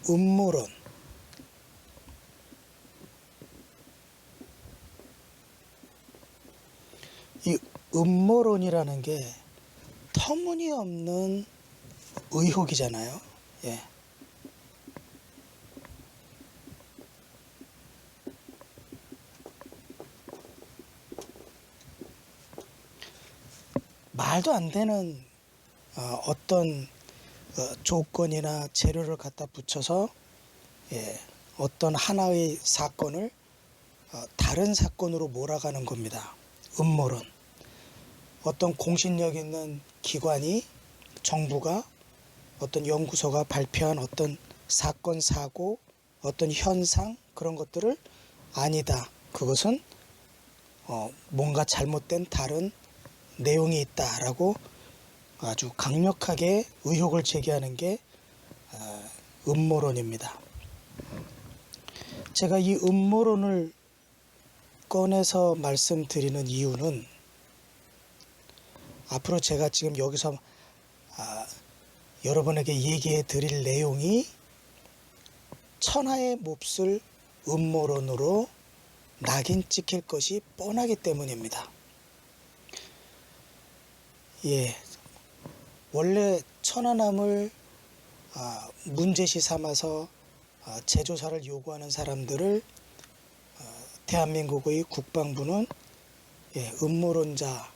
음모론. 이 음모론이라는 게 터무니없는 의혹이잖아요. 예. 말도 안 되는 어떤 조건이나 재료를 갖다 붙여서 어떤 하나의 사건을 다른 사건으로 몰아가는 겁니다. 음모론. 어떤 공신력 있는 기관이, 정부가, 어떤 연구소가 발표한 어떤 사건, 사고, 어떤 현상, 그런 것들을 아니다, 그것은 뭔가 잘못된 다른 내용이 있다라고 아주 강력하게 의혹을 제기하는 게 음모론입니다. 제가 이 음모론을 꺼내서 말씀드리는 이유는, 앞으로 제가 지금 여기서 여러분에게 얘기해 드릴 내용이 천하의 몹쓸 음모론으로 낙인 찍힐 것이 뻔하기 때문입니다. 예, 원래 천안함을 문제시 삼아서 재조사를 요구하는 사람들을 대한민국의 국방부는 음모론자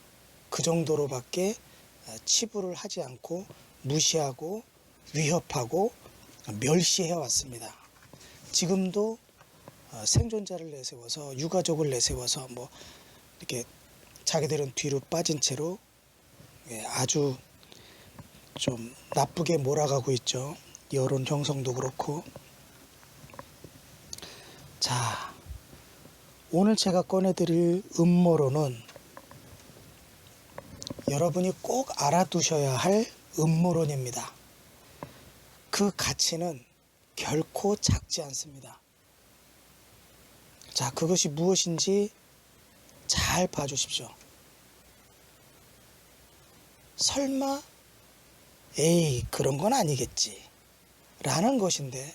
그 정도로밖에 치부를 하지 않고 무시하고 위협하고 멸시해 왔습니다. 지금도 생존자를 내세워서, 유가족을 내세워서 뭐 이렇게 자기들은 뒤로 빠진 채로 아주 좀 나쁘게 몰아가고 있죠. 여론 형성도 그렇고. 자, 오늘 제가 꺼내드릴 음모론은 여러분이 꼭 알아두셔야 할 음모론입니다. 그 가치는 결코 작지 않습니다. 자, 그것이 무엇인지 잘 봐주십시오. 설마 에이 그런 건 아니겠지 라는 것인데,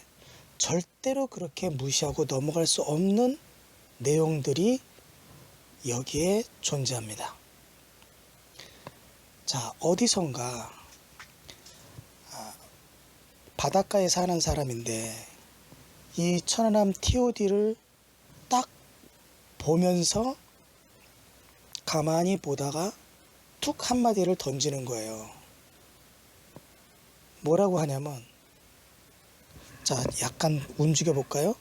절대로 그렇게 무시하고 넘어갈 수 없는 내용들이 여기에 존재합니다. 자, 어디선가 바닷가에 사는 사람인데 이 천안함 TOD를 딱 보면서 가만히 보다가 툭 한마디를 던지는 거예요. 뭐라고 하냐면, 자, 약간 움직여 볼까요?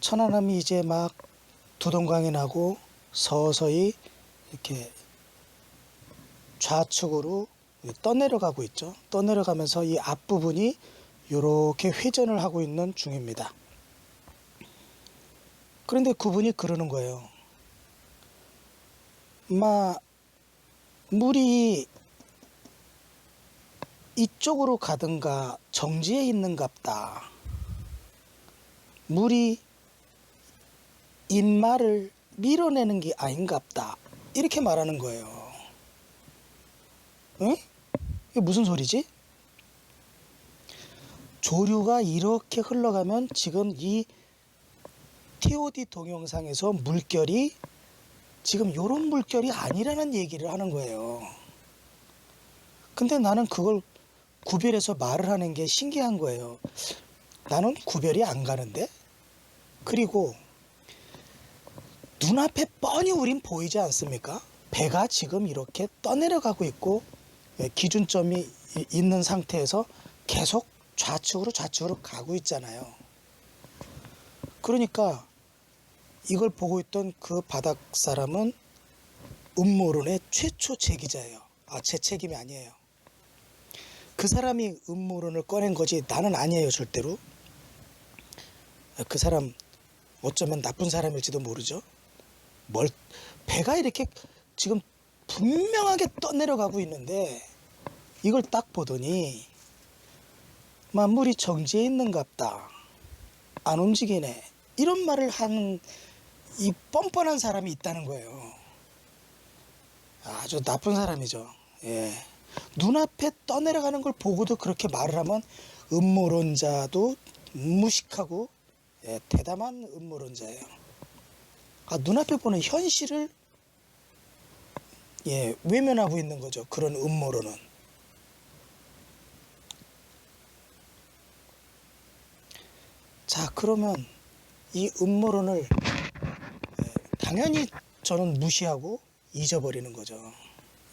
천안함이 이제 막 두동강이 나고 서서히 이렇게 좌측으로 떠내려가고 있죠. 떠내려가면서 이 앞부분이 이렇게 회전을 하고 있는 중입니다. 그런데 그분이 그러는 거예요. 물이 이쪽으로 가든가 정지해 있는갑다. 물이 인마를 밀어내는 게 아닌갑다. 이렇게 말하는 거예요. 응? 이게 무슨 소리지? 조류가 이렇게 흘러가면 지금 이 TOD 동영상에서 물결이 지금 요런 물결이 아니라는 얘기를 하는 거예요. 근데 나는 그걸 구별해서 말을 하는 게 신기한 거예요. 나는 구별이 안 가는데? 그리고 눈앞에 뻔히 우린 보이지 않습니까? 배가 지금 이렇게 떠내려가고 있고 기준점이 있는 상태에서 계속 좌측으로 가고 있잖아요. 그러니까 이걸 보고 있던 그 바닥 사람은 음모론의 최초 제기자예요. 제 책임이 아니에요. 그 사람이 음모론을 꺼낸 거지 나는 아니에요, 절대로. 그 사람 어쩌면 나쁜 사람일지도 모르죠. 배가 이렇게 지금 분명하게 떠내려가고 있는데 이걸 딱 보더니 물이 정지해 있는갑다. 안 움직이네. 이런 말을 하는 이 뻔뻔한 사람이 있다는 거예요. 아주 나쁜 사람이죠. 예. 눈앞에 떠내려가는 걸 보고도 그렇게 말을 하면 음모론자도 무식하고, 예, 대담한 음모론자예요. 눈앞에 보는 현실을, 예, 외면하고 있는 거죠. 그런 음모론은. 자, 그러면 이 음모론을, 예, 당연히 저는 무시하고 잊어버리는 거죠.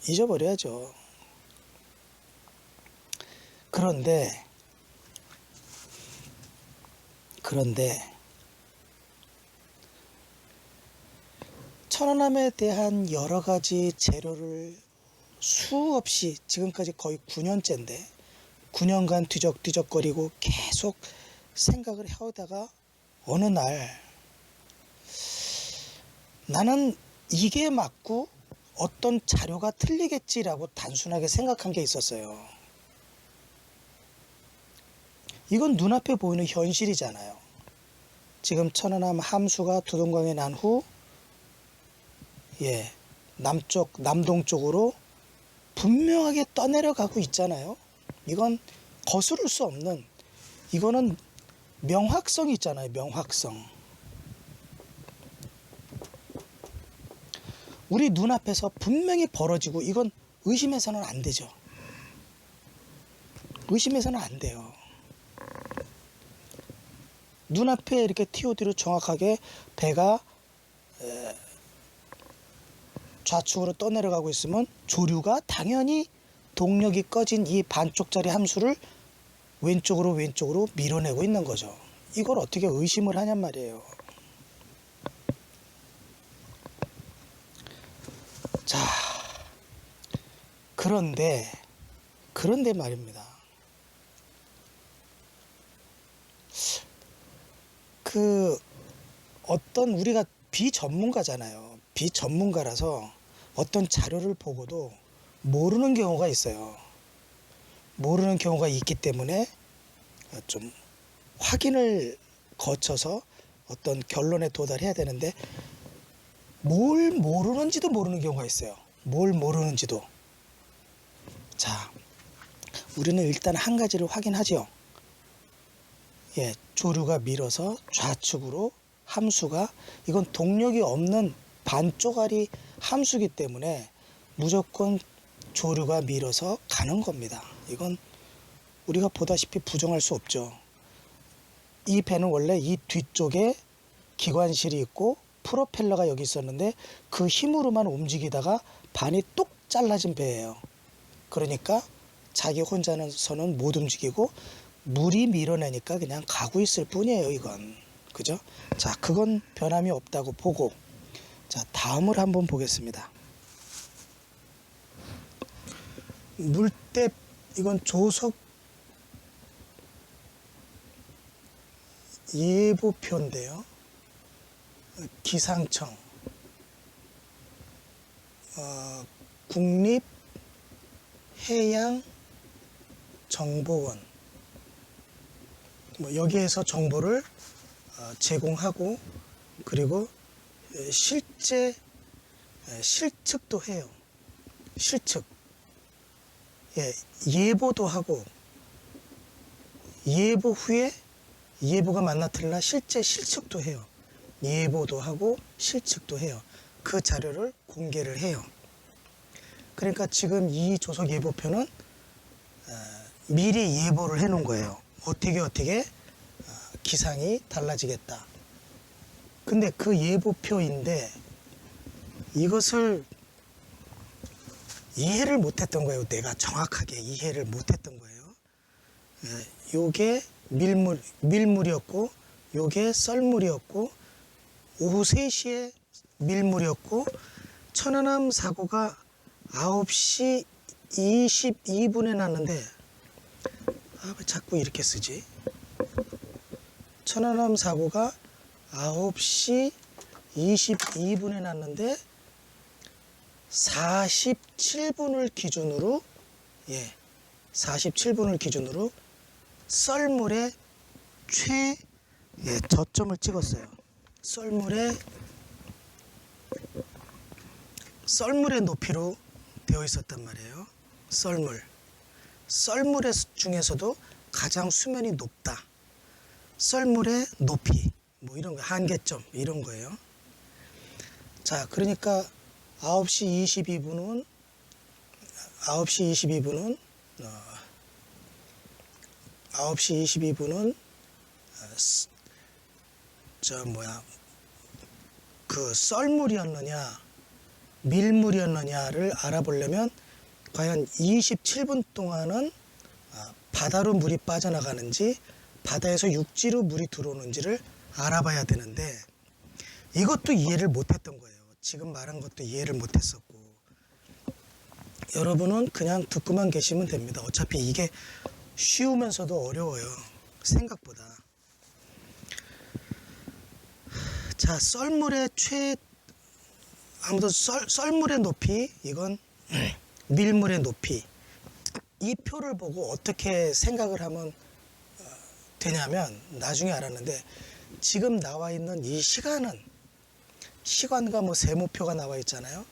잊어버려야죠. 그런데 천안함에 대한 여러 가지 재료를 수없이, 지금까지 거의 9년째인데 9년간 뒤적뒤적거리고 계속 생각을 해오다가 어느 날 나는 이게 맞고 어떤 자료가 틀리겠지라고 단순하게 생각한 게 있었어요. 이건 눈앞에 보이는 현실이잖아요. 지금 천안함 함수가 두동강에 난 후, 예, 남동쪽으로 분명하게 떠내려가고 있잖아요. 이건 거스를 수 없는, 이거는 명확성이 있잖아요. 명확성. 우리 눈앞에서 분명히 벌어지고, 이건 의심해서는 안 되죠. 의심해서는 안 돼요. 눈앞에 이렇게 TOD로 정확하게 배가 좌측으로 떠내려가고 있으면 조류가 당연히 동력이 꺼진 이 반쪽짜리 함수를 왼쪽으로 밀어내고 있는 거죠. 이걸 어떻게 의심을 하냔 말이에요. 자, 그런데 말입니다. 어떤, 우리가 비전문가잖아요. 비전문가라서 어떤 자료를 보고도 모르는 경우가 있어요. 모르는 경우가 있기 때문에 좀 확인을 거쳐서 어떤 결론에 도달해야 되는데, 뭘 모르는지도 모르는 경우가 있어요. 뭘 모르는지도. 자, 우리는 일단 한 가지를 확인하죠. 예, 조류가 밀어서 좌측으로 함수가, 이건 동력이 없는 반쪽짜리 함수기 때문에 무조건 조류가 밀어서 가는 겁니다. 이건 우리가 보다시피 부정할 수 없죠. 이 배는 원래 이 뒤쪽에 기관실이 있고 프로펠러가 여기 있었는데 그 힘으로만 움직이다가 반이 뚝 잘라진 배예요. 그러니까 자기 혼자서는 못 움직이고 물이 밀어내니까 그냥 가고 있을 뿐이에요. 이건, 그죠? 자, 그건 변함이 없다고 보고, 자, 다음을 한번 보겠습니다. 물대, 이건 조석 예보표인데요. 기상청, 국립해양정보원, 여기에서 정보를 제공하고, 그리고 실제 실측도 해요. 실측. 예, 예보도 하고, 예보 후에 예보가 맞나 틀리나 실제 실측도 해요. 예보도 하고 실측도 해요. 그 자료를 공개를 해요. 그러니까 지금 이 조석 예보표는 미리 예보를 해 놓은 거예요. 어떻게 기상이 달라지겠다. 근데 그 예보표인데 이것을 이해를 못했던 거예요. 내가 정확하게 이해를 못했던 거예요. 요게 밀물이었고, 요게 썰물이었고, 오후 3시에 밀물이었고, 천안함 사고가 9시 22분에 났는데, 왜 자꾸 이렇게 쓰지? 천안함 사고가 9시 22분에 났는데 47분을 기준으로, 예, 47분을 기준으로 썰물에 저점을 찍었어요. 썰물의 높이로 되어 있었단 말이에요. 썰물. 썰물의 중에서도 가장 수면이 높다. 썰물의 높이. 뭐 이런 거, 한계점 이런 거예요. 자, 그러니까 9시 22분은 9시 22분은 그 썰물이었느냐 밀물이었느냐를 알아보려면 과연 27분 동안은 바다로 물이 빠져나가는지 바다에서 육지로 물이 들어오는지를 알아봐야 되는데 이것도 이해를 못했던 거예요. 지금 말한 것도 이해를 못했었고, 여러분은 그냥 듣고만 계시면 됩니다. 어차피 이게 쉬우면서도 어려워요. 생각보다. 자, 아무튼 썰물의 높이, 이건 밀물의 높이. 이 표를 보고 어떻게 생각을 하면 되냐면 나중에 알았는데, 지금 나와 있는 이 시간과 뭐 세모표가 나와 있잖아요.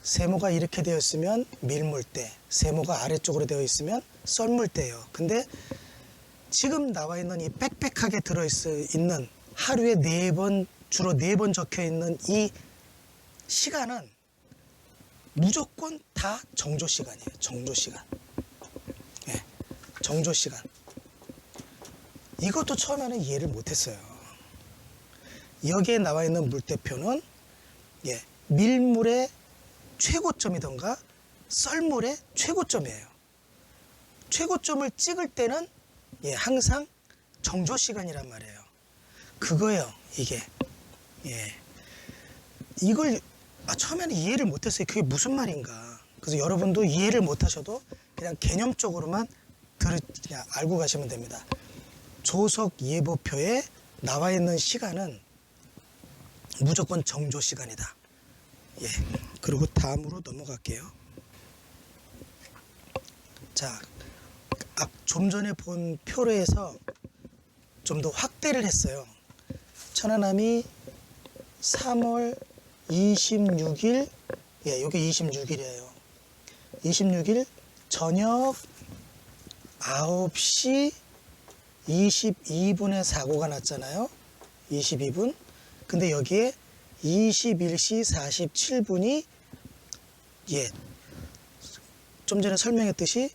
세모가 이렇게 되어 있으면 밀물대, 세모가 아래쪽으로 되어 있으면 썰물대예요. 근데 지금 나와 있는 이 빽빽하게 들어있는 하루에 4번, 주로 4번 적혀 있는 이 시간은 무조건 다 정조시간이에요. 정조시간. 예, 정조시간. 이것도 처음에는 이해를 못했어요. 여기에 나와 있는 물대표는 밀물의 최고점이던가 썰물의 최고점이에요. 최고점을 찍을 때는 항상 정조시간이란 말이에요. 그거예요, 이게. 이걸 처음에는 이해를 못했어요. 그게 무슨 말인가. 그래서 여러분도 이해를 못하셔도 그냥 개념적으로만 그냥 알고 가시면 됩니다. 조석 예보표에 나와 있는 시간은 무조건 정조 시간이다. 그리고 다음으로 넘어갈게요. 자, 좀 전에 본 표로에서 좀 더 확대를 했어요. 천안함이 3월 26일, 여기 26일이에요. 26일 저녁 9시 22분에 사고가 났잖아요. 22분. 근데 여기에 21시 47분이 좀 전에 설명했듯이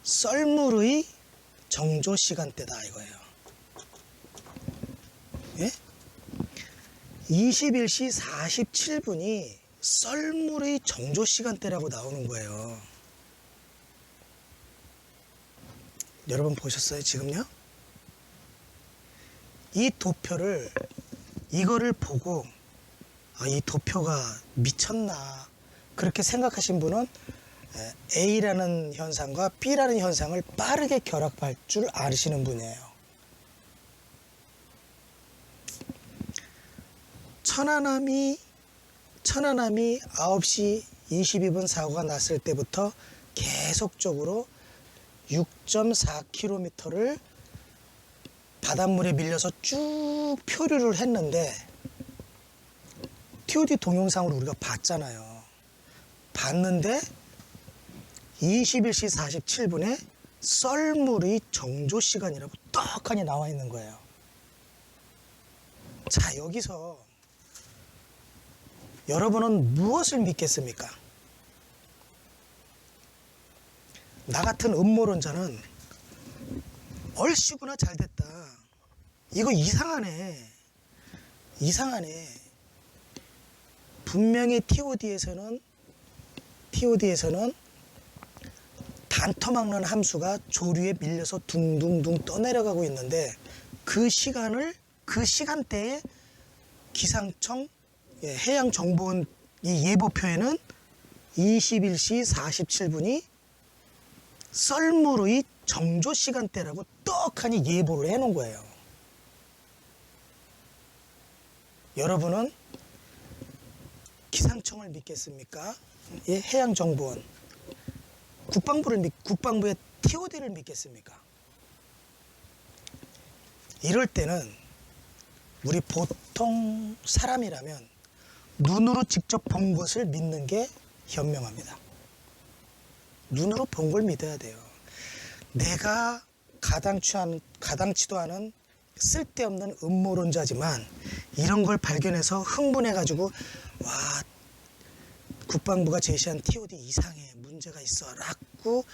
썰물의 정조 시간대다 이거예요. 21시 47분이 썰물의 정조 시간대라고 나오는 거예요. 여러분 보셨어요, 지금요? 이 도표를, 이거를 보고 이 도표가 미쳤나 그렇게 생각하신 분은 A라는 현상과 B라는 현상을 빠르게 결합할 줄 아시는 분이에요. 천안함이 9시 22분 사고가 났을 때부터 계속적으로 6.4km를 바닷물에 밀려서 쭉 표류를 했는데 TOD 동영상으로 우리가 봤잖아요. 봤는데 21시 47분에 썰물의 정조 시간이라고 떡하니 나와 있는 거예요. 자, 여기서 여러분은 무엇을 믿겠습니까? 나 같은 음모론자는 얼씨구나 잘됐다. 이거 이상하네. 분명히 TOD에서는 단터 막는 함수가 조류에 밀려서 둥둥둥 떠내려가고 있는데 그 시간대에 기상청 해양정보원 이 예보표에는 21시 47분이 썰물의 정조 시간대라고 떡하니 예보를 해놓은 거예요. 여러분은 기상청을 믿겠습니까? 해양정보원, 국방부의 TOD를 믿겠습니까? 이럴 때는 우리 보통 사람이라면 눈으로 직접 본 것을 믿는 게 현명합니다. 눈으로 본 걸 믿어야 돼요. 내가 가당치도 않은 쓸데없는 음모론자지만 이런 걸 발견해서 흥분해가지고 와, 국방부가 제시한 TOD 이상해, 문제가 있어 라고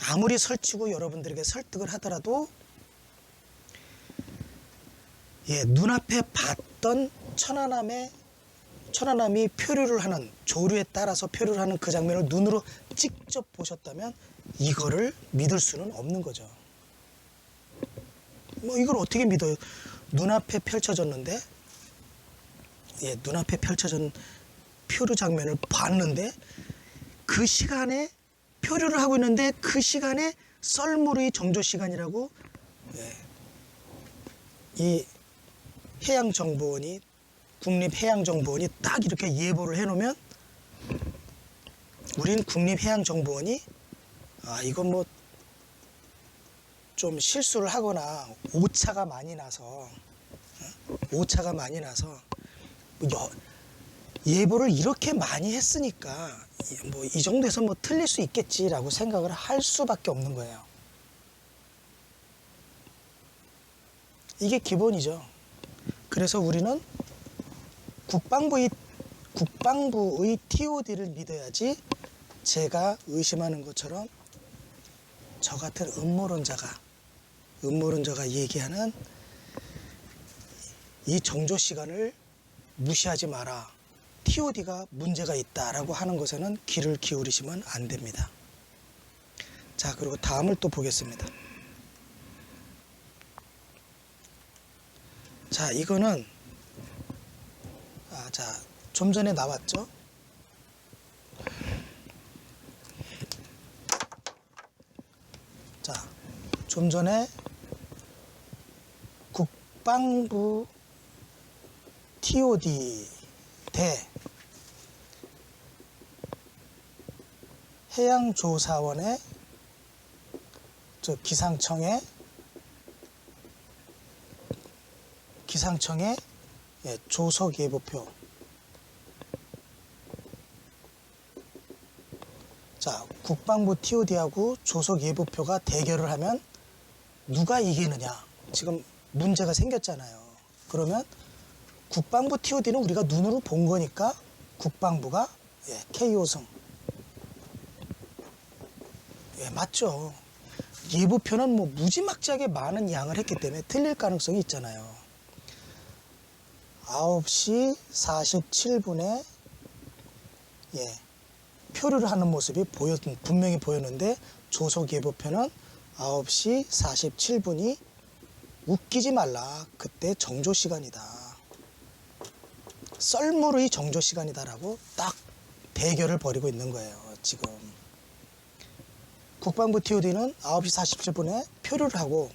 아무리 설치고 여러분들에게 설득을 하더라도 눈앞에 봤던 천안함이 표류를 하는, 조류에 따라서 표류를 하는 그 장면을 눈으로 직접 보셨다면 이거를 믿을 수는 없는 거죠. 뭐 이걸 어떻게 믿어요? 눈앞에 펼쳐졌는데, 눈앞에 펼쳐진 표류 장면을 봤는데 그 시간에 표류를 하고 있는데 그 시간에 썰물의 정조 시간이라고 이 해양정보원이, 국립해양정보원이 딱 이렇게 예보를 해놓으면 우린 국립해양정보원이 이건 뭐 좀 실수를 하거나 오차가 많이 나서 예보를 이렇게 많이 했으니까 뭐 이 정도에서 뭐 틀릴 수 있겠지라고 생각을 할 수밖에 없는 거예요. 이게 기본이죠. 그래서 우리는 국방부의 TOD를 믿어야지 제가 의심하는 것처럼 저 같은 음모론자가 얘기하는 이 정조 시간을 무시하지 마라, TOD가 문제가 있다라고 하는 것에는 귀를 기울이시면 안 됩니다. 자, 그리고 다음을 또 보겠습니다. 자, 이거는 좀 전에 나왔죠. 자, 좀 전에 국방부 TOD 대 해양조사원의 기상청의 조석 예보표. 자, 국방부 TOD하고 조석 예보표가 대결을 하면 누가 이기느냐? 지금 문제가 생겼잖아요. 그러면 국방부 TOD는 우리가 눈으로 본 거니까 국방부가 KO승. 맞죠. 예보표는 뭐 무지막지하게 많은 양을 했기 때문에 틀릴 가능성이 있잖아요. 9시 47분에 표류를 하는 모습이 분명히 보였는데 조석 예보표는 9시 47분이 웃기지 말라, 그때 정조 시간이다, 썰물의 정조 시간이다라고 딱 대결을 벌이고 있는 거예요. 지금 국방부 TOD는 9시 47분에 표류를 하고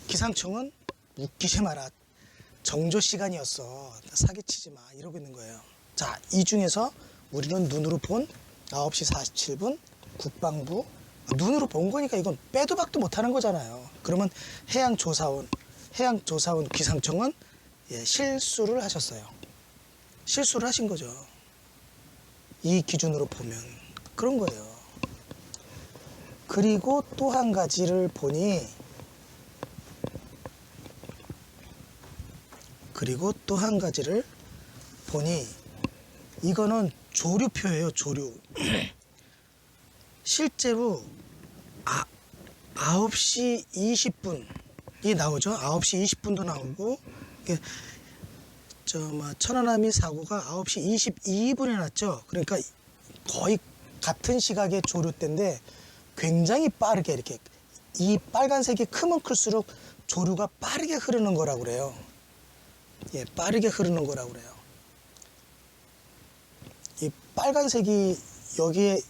기상청은 웃기지 마라, 정조 시간이었어, 사기치지 마, 이러고 있는 거예요. 자, 이 중에서 우리는 눈으로 본 9시 47분 국방부, 눈으로 본 거니까 이건 빼도 박도 못하는 거잖아요. 그러면 해양조사원 기상청은 실수를 하셨어요. 실수를 하신 거죠. 이 기준으로 보면 그런 거예요. 그리고 또 한 가지를 보니 이거는 조류표예요. 조류. 실제로 9시 20분이 나오죠. 9시 20분도 나오고, 천안함이 사고가 9시 22분에 났죠. 그러니까 거의 같은 시각의 조류 때인데 굉장히 빠르게 이렇게, 이 빨간색이 크면 클수록 조류가 빠르게 흐르는 거라고 그래요. 빠르게 흐르는 거라고 그래요. 이 빨간색이 여기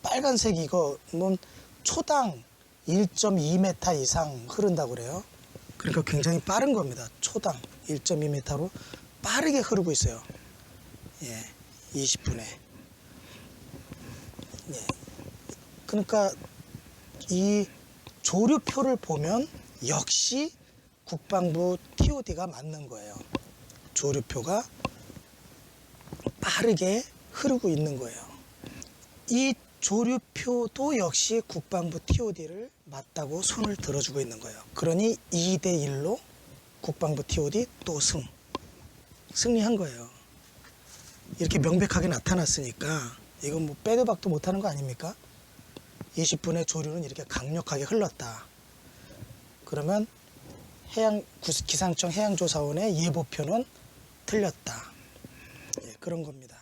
빨간색 이거는 초당 1.2m 이상 흐른다고 그래요. 그러니까 굉장히 빠른 겁니다. 초당 1.2m로 빠르게 흐르고 있어요. 20분에. 그러니까 이 조류표를 보면 역시 국방부 TOD가 맞는 거예요. 조류표가 빠르게 흐르고 있는 거예요. 이 조류표도 역시 국방부 TOD를 맞다고 손을 들어주고 있는 거예요. 그러니 2대1로 국방부 TOD 또 승리한 거예요. 이렇게 명백하게 나타났으니까 이건 뭐 빼도 박도 못하는 거 아닙니까? 20분의 조류는 이렇게 강력하게 흘렀다. 그러면 기상청 해양조사원의 예보표는 틀렸다. 예, 그런 겁니다.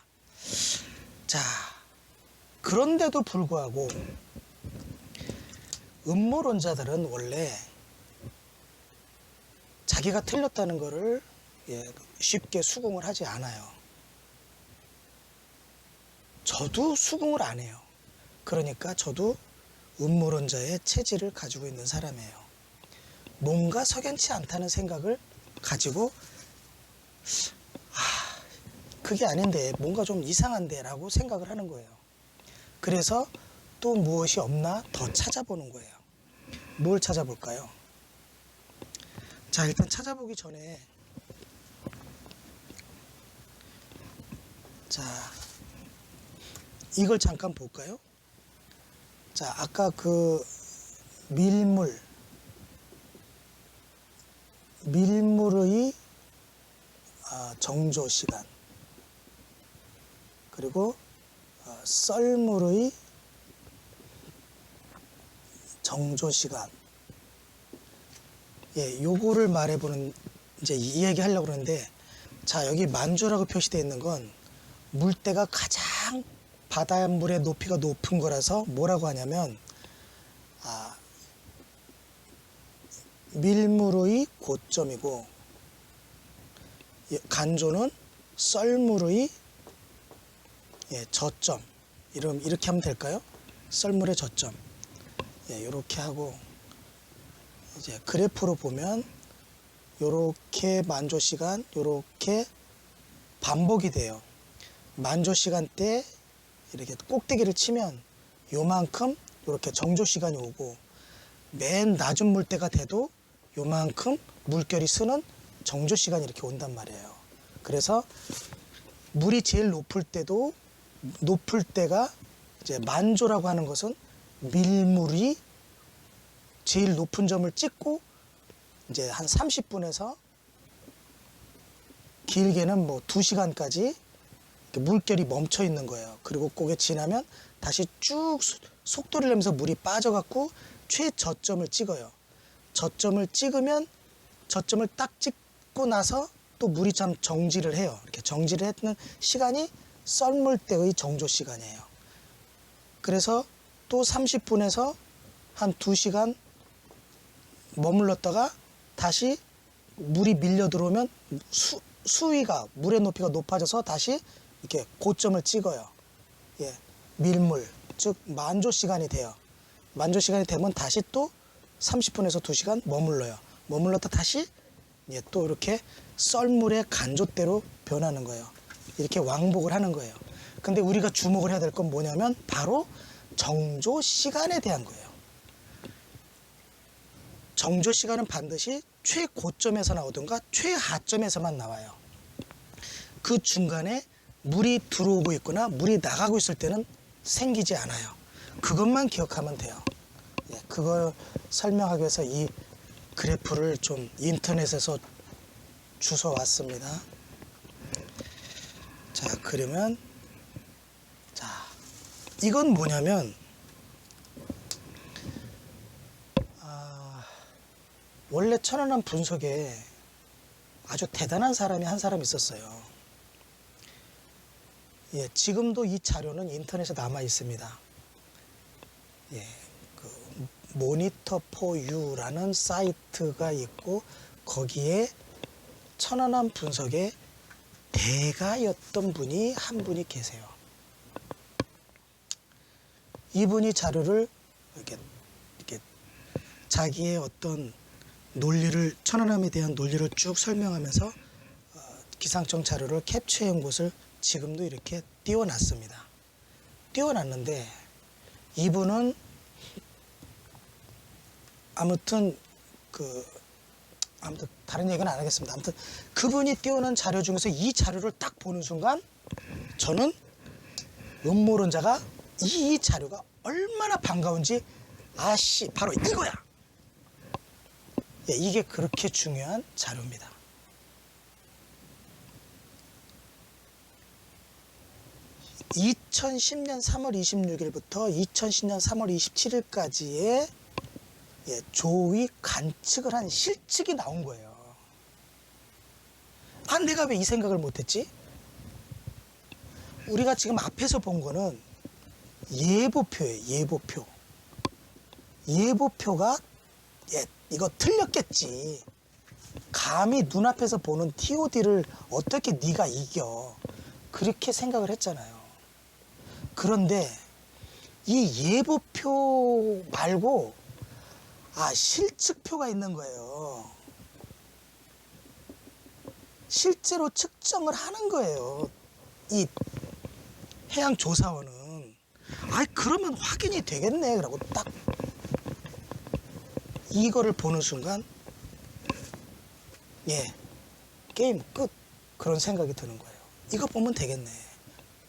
자, 그런데도 불구하고 음모론자들은 원래 자기가 틀렸다는 것을 쉽게 수긍을 하지 않아요. 저도 수긍을 안 해요. 그러니까 저도 음모론자의 체질을 가지고 있는 사람이에요. 뭔가 석연치 않다는 생각을 가지고 그게 아닌데 뭔가 좀 이상한데 라고 생각을 하는 거예요. 그래서 또 무엇이 없나 더 찾아보는 거예요. 뭘 찾아볼까요? 자, 일단 찾아보기 전에 자, 이걸 잠깐 볼까요? 자, 아까 그 밀물의 정조 시간, 그리고 썰물의 정조 시간, 요거를 말해보는, 이제 이 얘기 하려고 그러는데, 자, 여기 만조라고 표시되어 있는 건 물때가 가장 바닷물의 높이가 높은 거라서 뭐라고 하냐면, 밀물의 고점이고, 간조는 썰물의 저점. 이렇게 하면 될까요? 썰물의 저점. 이렇게 하고, 이제 그래프로 보면, 요렇게 만조 시간, 요렇게 반복이 돼요. 만조 시간 때 이렇게 꼭대기를 치면 요만큼 이렇게 정조 시간이 오고, 맨 낮은 물때가 돼도 요만큼 물결이 쓰는 정조 시간이 이렇게 온단 말이에요. 그래서 물이 제일 높을 때가 이제 만조라고 하는 것은 밀물이 제일 높은 점을 찍고 이제 한 30분에서 길게는 뭐 2시간까지 물결이 멈춰 있는 거예요. 그리고 그게 지나면 다시 쭉 속도를 내면서 물이 빠져갖고 최저점을 찍어요. 저점을 찍으면 저점을 딱 찍고 나서 또 물이 참 정지를 해요. 이렇게 정지를 했는 시간이 썰물 때의 정조 시간이에요. 그래서 또 30분에서 한 2시간 머물렀다가 다시 물이 밀려 들어오면 수위가, 물의 높이가 높아져서 다시 이렇게 고점을 찍어요. 밀물, 즉 만조 시간이 돼요. 만조 시간이 되면 다시 또 30분에서 2시간 머물러요. 머물렀다 다시 또 이렇게 썰물의 간조대로 변하는 거예요. 이렇게 왕복을 하는 거예요. 근데 우리가 주목을 해야 될 건 뭐냐면 바로 정조 시간에 대한 거예요. 정조 시간은 반드시 최고점에서 나오든가 최하점에서만 나와요. 그 중간에 물이 들어오고 있거나 물이 나가고 있을 때는 생기지 않아요. 그것만 기억하면 돼요. 그걸 설명하기 위해서 이 그래프를 좀 인터넷에서 주워왔습니다. 자, 그러면 자, 이건 뭐냐면 원래 천안함 분석에 아주 대단한 사람이 한 사람 있었어요. 지금도 이 자료는 인터넷에 남아 있습니다. 그 모니터4유라는 사이트가 있고 거기에 천안함 분석의 대가였던 분이 한 분이 계세요. 이분이 자료를 이렇게 자기의 어떤 논리를, 천안함에 대한 논리를 쭉 설명하면서 기상청 자료를 캡처해온 곳을 지금도 이렇게 띄워놨습니다. 띄워놨는데 이분은 아무튼 다른 얘기는 안 하겠습니다. 아무튼 그분이 띄워놓은 자료 중에서 이 자료를 딱 보는 순간 저는 음모론자가 이 자료가 얼마나 반가운지 아씨 바로 이거야. 예, 이게 그렇게 중요한 자료입니다. (2010년 3월 26일부터 2010년 3월 27일까지의 예, 조의 관측을 한 실측이 나온 거예요. 아, 내가 왜 이 생각을 못했지? 우리가 지금 앞에서 본 거는 예보표예요. 예보표. 예보표가 예, 이거 틀렸겠지. 감히 눈앞에서 보는 TOD를 어떻게 네가 이겨. 그렇게 생각을 했잖아요. 그런데 이 예보표 말고 실측표가 있는 거예요. 실제로 측정을 하는 거예요. 이 해양조사원은. 그러면 확인이 되겠네. 그러고 딱 이거를 보는 순간 예, 게임 끝. 그런 생각이 드는 거예요. 이거 보면 되겠네.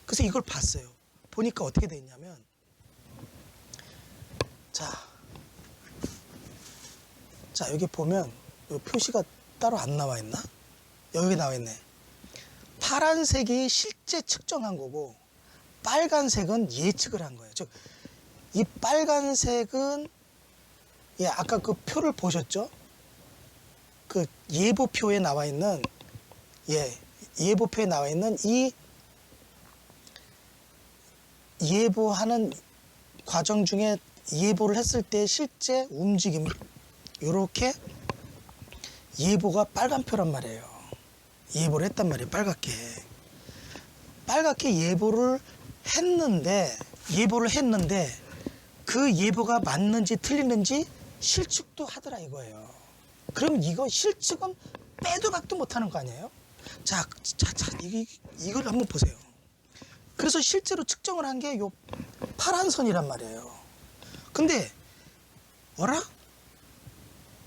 그래서 이걸 봤어요. 보니까 어떻게 돼 있냐면 자 여기 보면 이 표시가 따로 안 나와 있나? 여기 나와 있네. 파란색이 실제 측정한 거고 빨간색은 예측을 한 거예요. 즉 이 빨간색은 예, 아까 그 표를 보셨죠? 그 예보표에 나와 있는 예보표에 나와 있는 이 예보하는 과정 중에 예보를 했을 때 실제 움직임 이렇게 예보가 빨간표란 말이에요. 예보를 했단 말이에요. 빨갛게 예보를 했는데 그 예보가 맞는지 틀리는지 실측도 하더라 이거예요. 그럼 이거 실측은 빼도 박도 못하는 거 아니에요? 이걸 한번 보세요. 그래서 실제로 측정을 한 게 요 파란 선이란 말이에요. 근데 어라?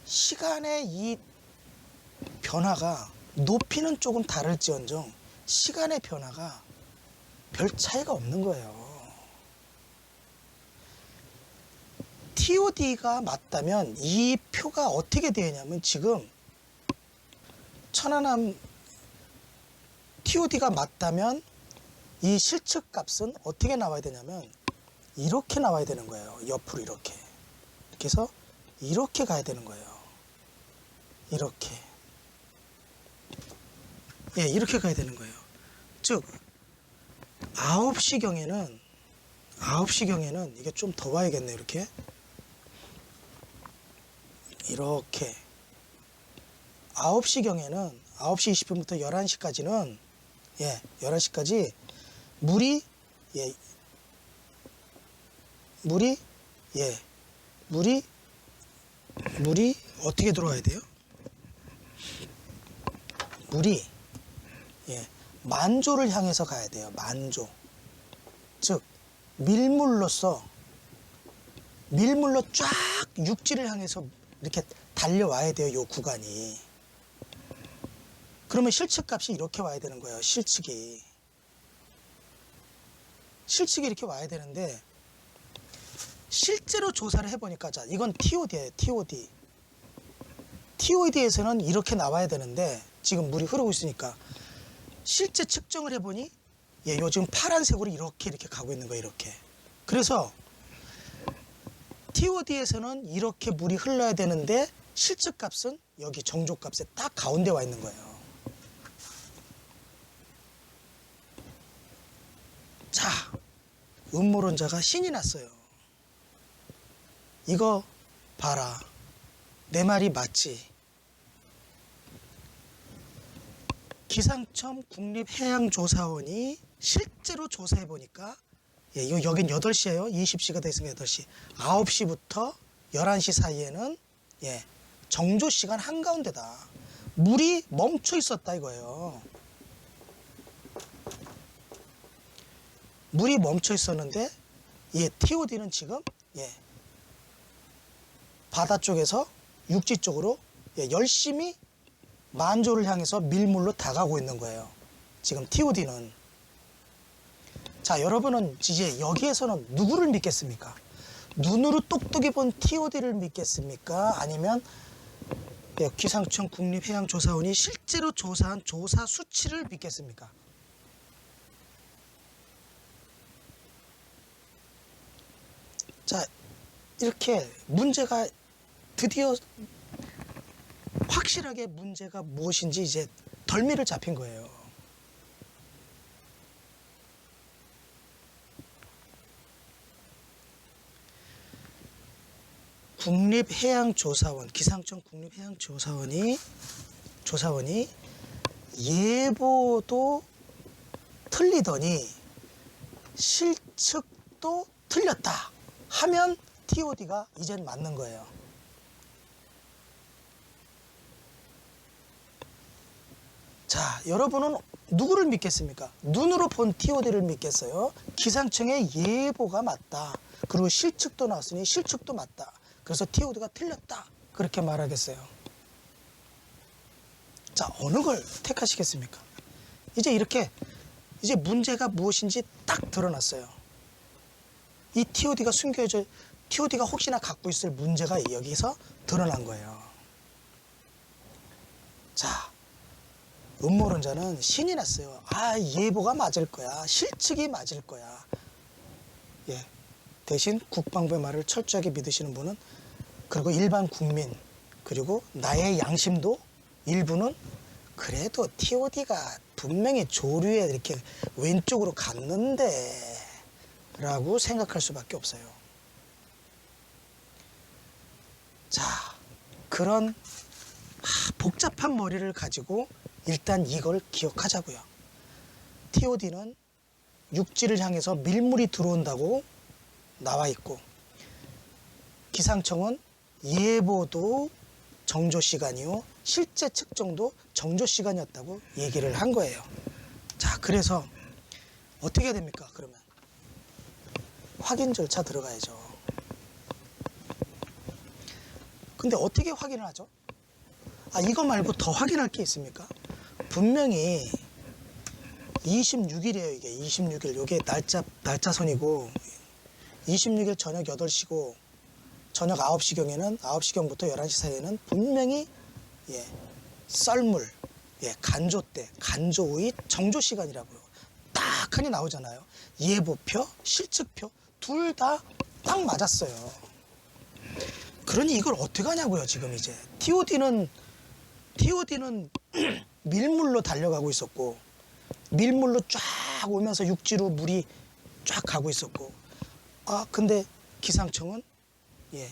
시간의 이 변화가 높이는 조금 다를지언정 시간의 변화가 별 차이가 없는 거예요. TOD가 맞다면 이 표가 어떻게 되냐면 지금 천안함 TOD가 맞다면 이 실측 값은 어떻게 나와야 되냐면 이렇게 나와야 되는 거예요. 옆으로 이렇게 해서 이렇게 가야 되는 거예요. 이렇게 이렇게 가야 되는 거예요. 즉 9시경에는 이게 좀 더 와야겠네. 이렇게 9시경에는 9시 20분부터 11시까지는 11시까지 물이 어떻게 들어와야 돼요? 물이 만조를 향해서 가야 돼요. 만조. 즉 밀물로서 쫙 육지를 향해서 이렇게 달려와야 돼요. 요 구간이. 그러면 실측값이 이렇게 와야 되는 거예요. 실측이 이렇게 와야 되는데 실제로 조사를 해보니까 자 이건 TOD예요. TOD에서는 이렇게 나와야 되는데 지금 물이 흐르고 있으니까 실제 측정을 해보니 요 지금 파란색으로 이렇게 가고 있는 거예요. 이렇게. 그래서 TOD에서는 이렇게 물이 흘러야 되는데 실측값은 여기 정조값에 딱 가운데 와 있는 거예요. 자, 음모론자가 신이 났어요. 이거 봐라. 내 말이 맞지? 기상청 국립해양조사원이 실제로 조사해보니까 여긴 8시예요. 20시가 됐으면 8시. 9시부터 11시 사이에는 정조시간 한가운데다. 물이 멈춰 있었다 이거예요. 물이 멈춰 있었는데 TOD는 지금 바다 쪽에서 육지 쪽으로 열심히 만조를 향해서 밀물로 다가오고 있는 거예요. 지금 TOD는. 자, 여러분은 이제 여기에서는 누구를 믿겠습니까? 눈으로 똑똑히 본 TOD를 믿겠습니까? 아니면 기상청 국립해양조사원이 실제로 조사한 조사 수치를 믿겠습니까? 자, 이렇게 문제가 드디어 확실하게 문제가 무엇인지 이제 덜미를 잡힌 거예요. 국립해양조사원, 기상청 국립해양조사원이 예보도 틀리더니 실측도 틀렸다 하면 TOD가 이젠 맞는 거예요. 자, 여러분은 누구를 믿겠습니까? 눈으로 본 TOD를 믿겠어요? 기상청의 예보가 맞다. 그리고 실측도 나왔으니 실측도 맞다. 그래서 TOD가 틀렸다. 그렇게 말하겠어요. 자, 어느 걸 택하시겠습니까? 이제 이렇게 이제 문제가 무엇인지 딱 드러났어요. 이 TOD가 숨겨져, TOD가 혹시나 갖고 있을 문제가 여기서 드러난 거예요. 자, 음모론자는 신이 났어요. 아, 예보가 맞을 거야. 실측이 맞을 거야. 예. 대신 국방부의 말을 철저하게 믿으시는 분은, 그리고 일반 국민, 그리고 나의 양심도 일부는 그래도 TOD가 분명히 조류에 이렇게 왼쪽으로 갔는데 라고 생각할 수밖에 없어요. 자, 그런 복잡한 머리를 가지고 일단 이걸 기억하자고요. TOD는 육지를 향해서 밀물이 들어온다고 나와 있고, 기상청은 예보도 정조 시간이요, 실제 측정도 정조 시간이었다고 얘기를 한 거예요. 자, 그래서 어떻게 해야 됩니까? 그러면 확인 절차 들어가야죠. 근데 어떻게 확인을 하죠? 아, 이거 말고 더 확인할 게 있습니까? 분명히 26일이에요. 이게 26일. 이게 날짜선이고 26일 저녁 8시고 저녁 9시경에는 9시경부터 11시 사이에는 분명히 썰물, 간조 때, 간조 후의 정조 시간이라고요. 딱 하니 나오잖아요. 예보표, 실측표 둘 다 딱 맞았어요. 그러니 이걸 어떻게 하냐고요. 지금 이제 TOD는 밀물로 달려가고 있었고, 밀물로 쫙 오면서 육지로 물이 쫙 가고 있었고, 아 근데 기상청은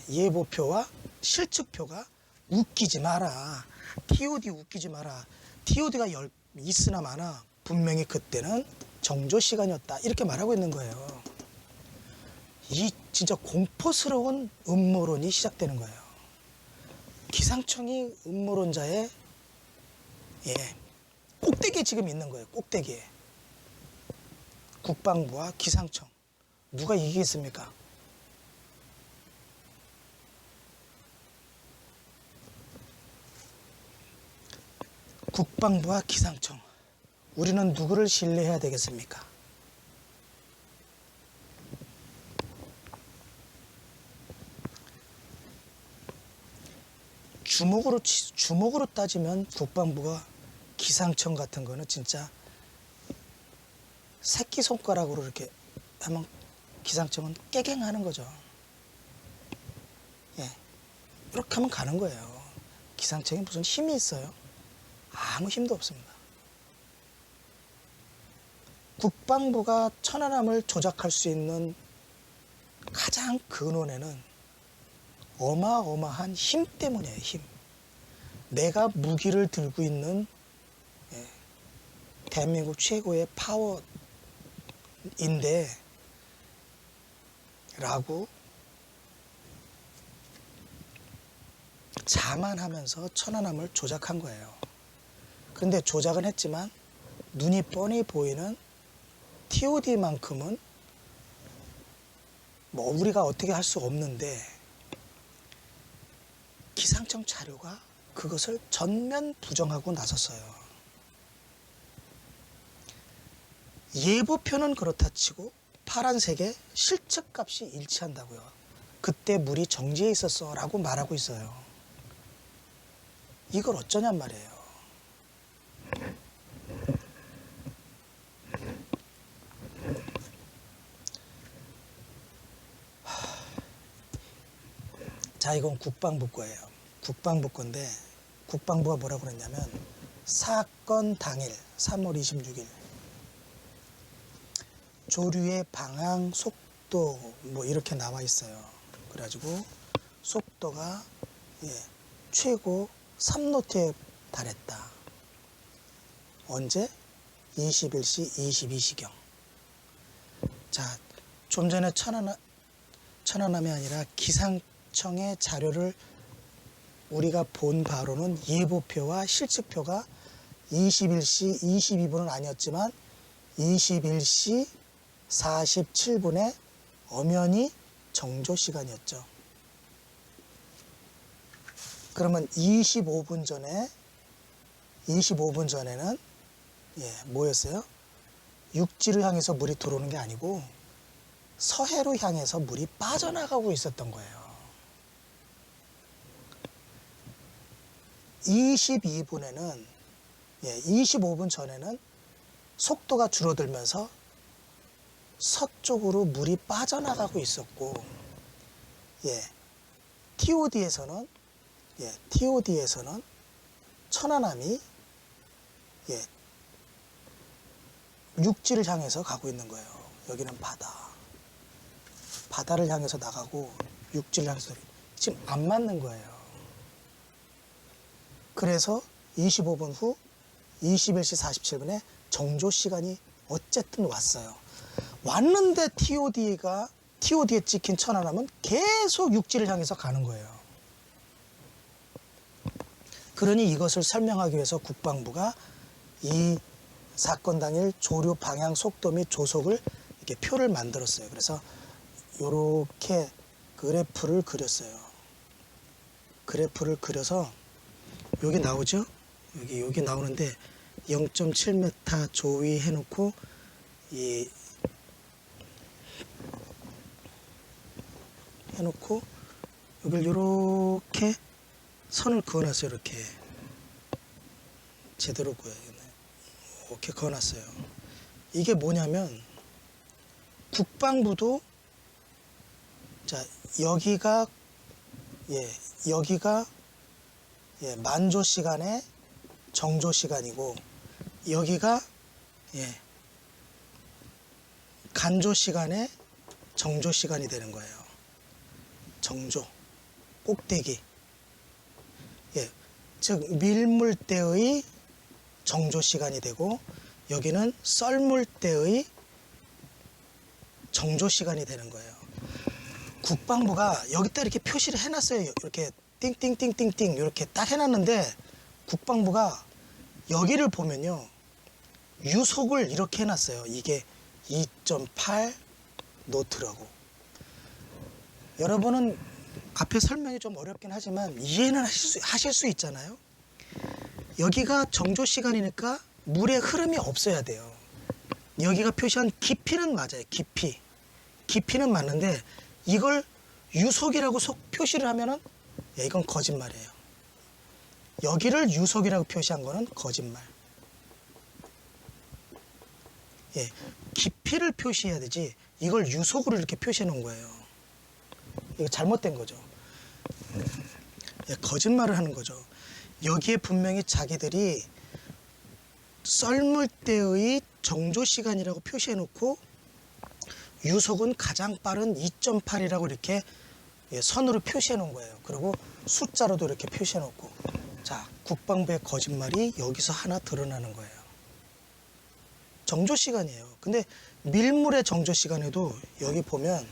예보표와 실측표가 웃기지 마라. TOD 웃기지 마라. TOD가 있으나 마나 분명히 그때는 정조 시간이었다. 이렇게 말하고 있는 거예요. 이 진짜 공포스러운 음모론이 시작되는 거예요. 기상청이 음모론자의 꼭대기에 지금 있는 거예요. 꼭대기에. 국방부와 기상청. 누가 이기겠습니까? 국방부와 기상청. 우리는 누구를 신뢰해야 되겠습니까? 주목으로 따지면 국방부가 기상청 같은 거는 진짜 새끼손가락으로 이렇게 하면 기상청은 깨갱하는 거죠. 이렇게 하면 가는 거예요. 기상청이 무슨 힘이 있어요? 아무 힘도 없습니다. 국방부가 천안함을 조작할 수 있는 가장 근원에는 어마어마한 힘 때문이에요. 힘. 내가 무기를 들고 있는 대한민국 최고의 파워인데 라고 자만하면서 천안함을 조작한 거예요. 그런데 조작은 했지만 눈이 뻔히 보이는 TOD만큼은 뭐 우리가 어떻게 할 수 없는데, 기상청 자료가 그것을 전면 부정하고 나섰어요. 예보표는 그렇다 치고 파란색의 실측값이 일치한다고요. 그때 물이 정지해 있었어 라고 말하고 있어요. 이걸 어쩌냔 말이에요. 자, 이건 국방부 거예요. 국방부 건데 국방부가 뭐라고 그랬냐면 사건 당일 3월 26일 조류의 방향 속도 뭐 이렇게 나와 있어요. 그래가지고 속도가 최고 3노트에 달했다. 언제? 21시 22시경. 자, 좀 전에 천안함이 아니라 기상청의 자료를 우리가 본 바로는 예보표와 실측표가 21시 22분은 아니었지만 21시 47분에 엄연히 정조 시간이었죠. 그러면 25분 전에는 뭐였어요? 육지를 향해서 물이 들어오는 게 아니고 서해로 향해서 물이 빠져나가고 있었던 거예요. 22분에는 25분 전에는 속도가 줄어들면서 서쪽으로 물이 빠져나가고 있었고, TOD에서는 천안함이 육지를 향해서 가고 있는 거예요. 여기는 바다를 향해서 나가고 육지를 향해서 지금 안 맞는 거예요. 그래서 25분 후 21시 47분에 정조 시간이 어쨌든 왔어요. 왔는데 TOD에 찍힌 천안함은 계속 육지를 향해서 가는 거예요. 그러니 이것을 설명하기 위해서 국방부가 이 사건 당일 조류 방향 속도 및 조속을 이렇게 표를 만들었어요. 그래서 이렇게 그래프를 그렸어요. 그래프를 그려서 여기 나오죠? 여기 나오는데 0.7m 조위 해놓고 여기를 이렇게 선을 그어놨어요. 이렇게 제대로 이렇게 그어놨어요. 이게 뭐냐면 국방부도 자 여기가 만조 시간에 정조 시간이고 여기가 간조 시간에 정조 시간이 되는 거예요. 정조 꼭대기 즉 밀물 때의 정조 시간이 되고 여기는 썰물 때의 정조 시간이 되는 거예요. 국방부가 여기다 이렇게 표시를 해놨어요. 이렇게 띵띵띵띵띵 이렇게 딱 해놨는데 국방부가 여기를 보면요 유속을 이렇게 해놨어요. 이게 2.8 노트라고. 여러분은 앞에 설명이 좀 어렵긴 하지만 이해는 하실 수 있잖아요. 여기가 정조 시간이니까 물의 흐름이 없어야 돼요. 여기가 표시한 깊이는 맞아요. 깊이는 맞는데 이걸 유속이라고 표시를 하면은 이건 거짓말이에요. 여기를 유속이라고 표시한 거는 거짓말. 깊이를 표시해야 되지 이걸 유속으로 이렇게 표시해 놓은 거예요. 이거 잘못된 거죠. 거짓말을 하는 거죠. 여기에 분명히 자기들이 썰물 때의 정조 시간이라고 표시해 놓고 유속은 가장 빠른 2.8이라고 이렇게 선으로 표시해 놓은 거예요. 그리고 숫자로도 이렇게 표시해 놓고 자 국방부의 거짓말이 여기서 하나 드러나는 거예요. 정조 시간이에요. 근데 밀물의 정조 시간에도 여기 보면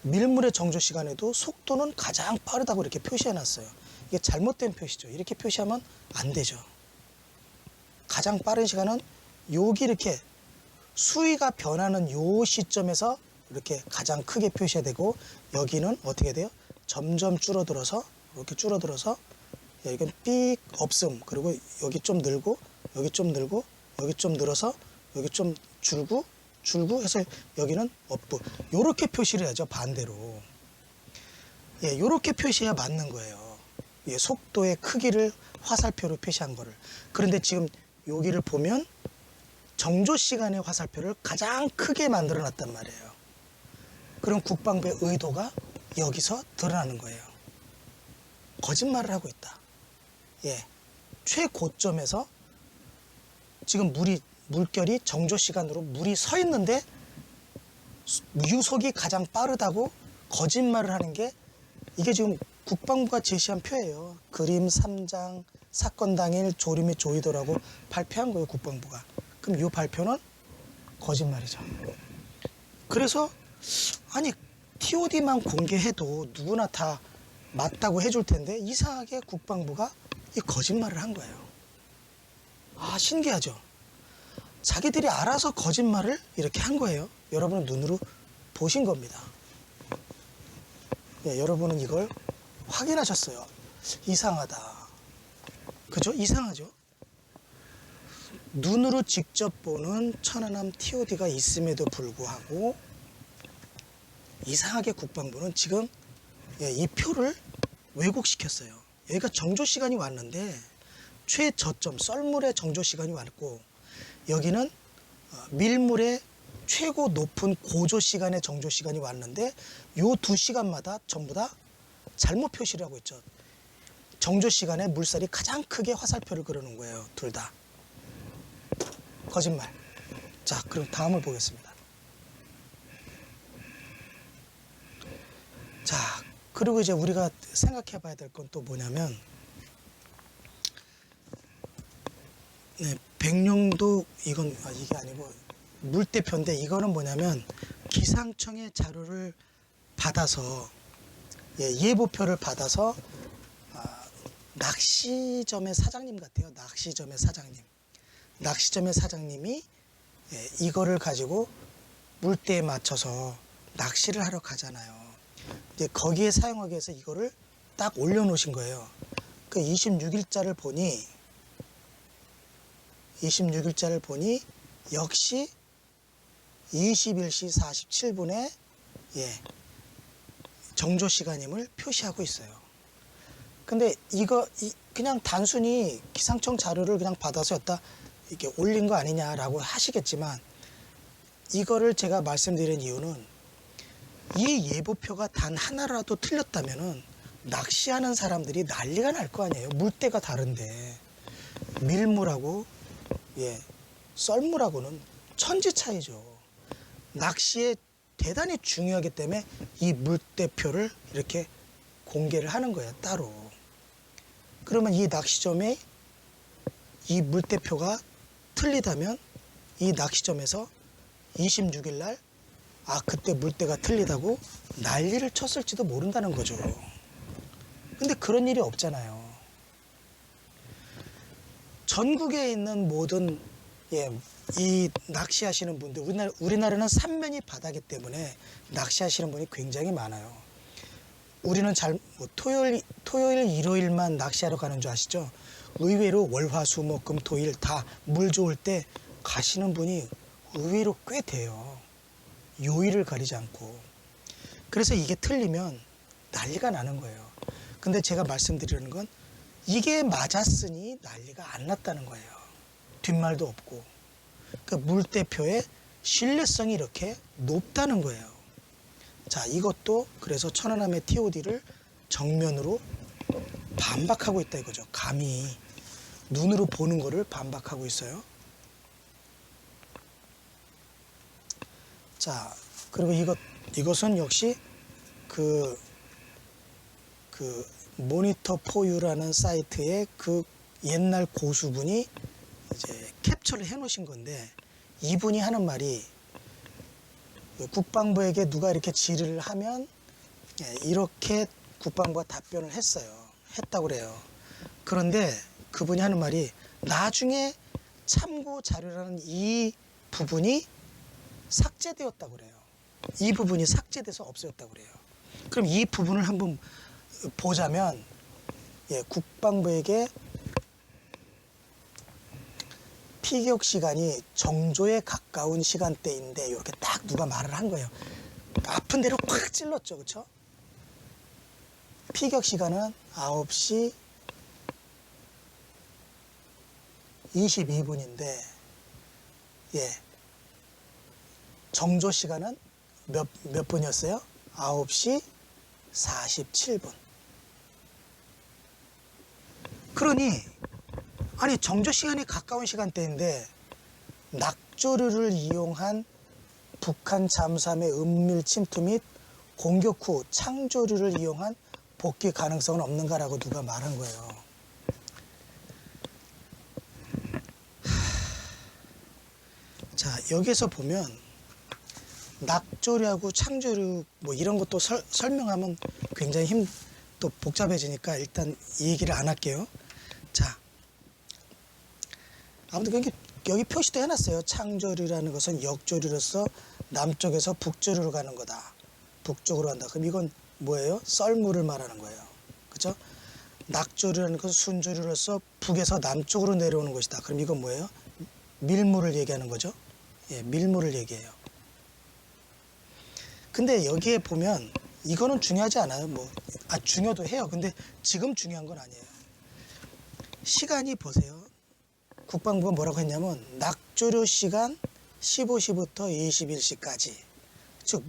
밀물의 정조 시간에도 속도는 가장 빠르다고 이렇게 표시해 놨어요. 이게 잘못된 표시죠. 이렇게 표시하면 안 되죠. 가장 빠른 시간은 여기 이렇게 수위가 변하는 요 시점에서 이렇게 가장 크게 표시해야 되고 여기는 어떻게 돼요? 점점 줄어들어서 이렇게 줄어들어서 여기는 삑 없음 그리고 여기 좀 늘고 여기 좀 늘고 여기 좀 늘어서 여기 좀 줄고 해서 여기는 업부. 요렇게 표시를 해야죠. 반대로. 예, 요렇게 표시해야 맞는 거예요. 예, 속도의 크기를 화살표로 표시한 거를. 그런데 지금 여기를 보면 정조 시간의 화살표를 가장 크게 만들어 놨단 말이에요. 그럼 국방부의 의도가 여기서 드러나는 거예요. 거짓말을 하고 있다. 예, 최고점에서 지금 물결이 정조 시간으로 물이 서 있는데 유속이 가장 빠르다고 거짓말을 하는 게 이게 지금 국방부가 제시한 표예요. 그림 3장 사건 당일 조리 및 조의도라고 발표한 거예요. 국방부가. 그럼 이 발표는 거짓말이죠. 그래서 아니 TOD만 공개해도 누구나 다 맞다고 해줄 텐데 이상하게 국방부가 이 거짓말을 한 거예요. 아, 신기하죠. 자기들이 알아서 거짓말을 이렇게 한 거예요. 여러분은 눈으로 보신 겁니다. 예, 여러분은 이걸 확인하셨어요. 이상하다. 그죠? 이상하죠? 눈으로 직접 보는 천안함 TOD가 있음에도 불구하고 이상하게 국방부는 지금 이 표를 왜곡시켰어요. 여기가 정조 시간이 왔는데 최저점 썰물의 정조 시간이 왔고 여기는 밀물의 최고 높은 고조 시간의 정조 시간이 왔는데 요 두 시간마다 전부 다 잘못 표시를 하고 있죠. 정조 시간에 물살이 가장 크게 화살표를 그려놓은 거예요. 둘 다. 거짓말. 자, 그럼 다음을 보겠습니다. 자, 그리고 이제 우리가 생각해 봐야 될 건 또 뭐냐면 네, 백령도 이건 이게 아니고 물대표인데 이거는 뭐냐면 기상청의 자료를 받아서 예보표를 받아서 낚시점의 사장님 같아요. 낚시점의 사장님이 이거를 가지고 물때에 맞춰서 낚시를 하러 가잖아요. 이제 거기에 사용하기 위해서 이거를 딱 올려놓으신 거예요. 그 26일자를 보니 역시 21시 47분에 정조 시간임을 표시하고 있어요. 근데 이거 그냥 단순히 기상청 자료를 그냥 받아서 이렇게 올린 거 아니냐라고 하시겠지만 이거를 제가 말씀드린 이유는 이 예보표가 단 하나라도 틀렸다면은 낚시하는 사람들이 난리가 날 거 아니에요. 물때가 다른데 밀물하고 썰물하고는 천지 차이죠. 낚시에 대단히 중요하기 때문에 이 물대표를 이렇게 공개를 하는 거예요. 따로. 그러면 이 낚시점에 이 물대표가 틀리다면 이 낚시점에서 26일 날 그때 물때가 틀리다고 난리를 쳤을지도 모른다는 거죠. 근데 그런 일이 없잖아요. 전국에 있는 모든 이 낚시하시는 분들, 우리나라는 삼면이 바다기 때문에 낚시하시는 분이 굉장히 많아요. 우리는 토요일, 일요일만 낚시하러 가는 줄 아시죠? 의외로 월, 화, 수, 목, 금, 토, 일 다 물 좋을 때 가시는 분이 의외로 꽤 돼요. 요일을 가리지 않고. 그래서 이게 틀리면 난리가 나는 거예요. 근데 제가 말씀드리는 건 이게 맞았으니 난리가 안 났다는 거예요. 뒷말도 없고. 그러니까 물대표의 신뢰성이 이렇게 높다는 거예요. 자, 이것도 그래서 천안함의 TOD를 정면으로 반박하고 있다 이거죠. 감히 눈으로 보는 거를 반박하고 있어요. 자, 그리고 이것은 역시 그 모니터 포유라는 사이트의 그 옛날 고수분이 이제 캡처를 해 놓으신 건데 이분이 하는 말이 국방부에게 누가 이렇게 질의를 하면 이렇게 국방부가 답변을 했다고 그래요. 그런데 그분이 하는 말이 나중에 참고 자료라는 이 부분이 삭제되었다고 그래요. 이 부분이 삭제돼서 없어졌다고 그래요. 그럼 이 부분을 한번 보자면 국방부에게 피격 시간이 정조에 가까운 시간대인데 이렇게 딱 누가 말을 한 거예요. 아픈 데로 콱 찔렀죠. 그렇죠? 피격 시간은 9시 22분인데 예. 정조 시간은 몇 분이었어요? 9시 47분. 그러니 아니 정조 시간이 가까운 시간대인데 낙조류를 이용한 북한 잠수함의 은밀 침투 및 공격 후 창조류를 이용한 복귀 가능성은 없는가라고 누가 말한 거예요. 자, 여기서 보면 낙조류하고 창조류 뭐 이런 것도 설명하면 굉장히 또 복잡해지니까 일단 이 얘기를 안 할게요. 자, 아무튼 여기 표시도 해놨어요. 창조류라는 것은 역조류로서 남쪽에서 북조류로 가는 거다. 북쪽으로 간다. 그럼 이건 뭐예요? 썰물을 말하는 거예요. 그죠? 낙조류라는 것은 순조류로서 북에서 남쪽으로 내려오는 것이다. 그럼 이건 뭐예요? 밀물을 얘기하는 거죠. 예, 밀물을 얘기해요. 근데 여기에 보면 이거는 중요하지 않아요. 중요도 해요. 근데 지금 중요한 건 아니에요. 시간이 보세요. 국방부가 뭐라고 했냐면 낙조류 시간 15시부터 21시까지. 즉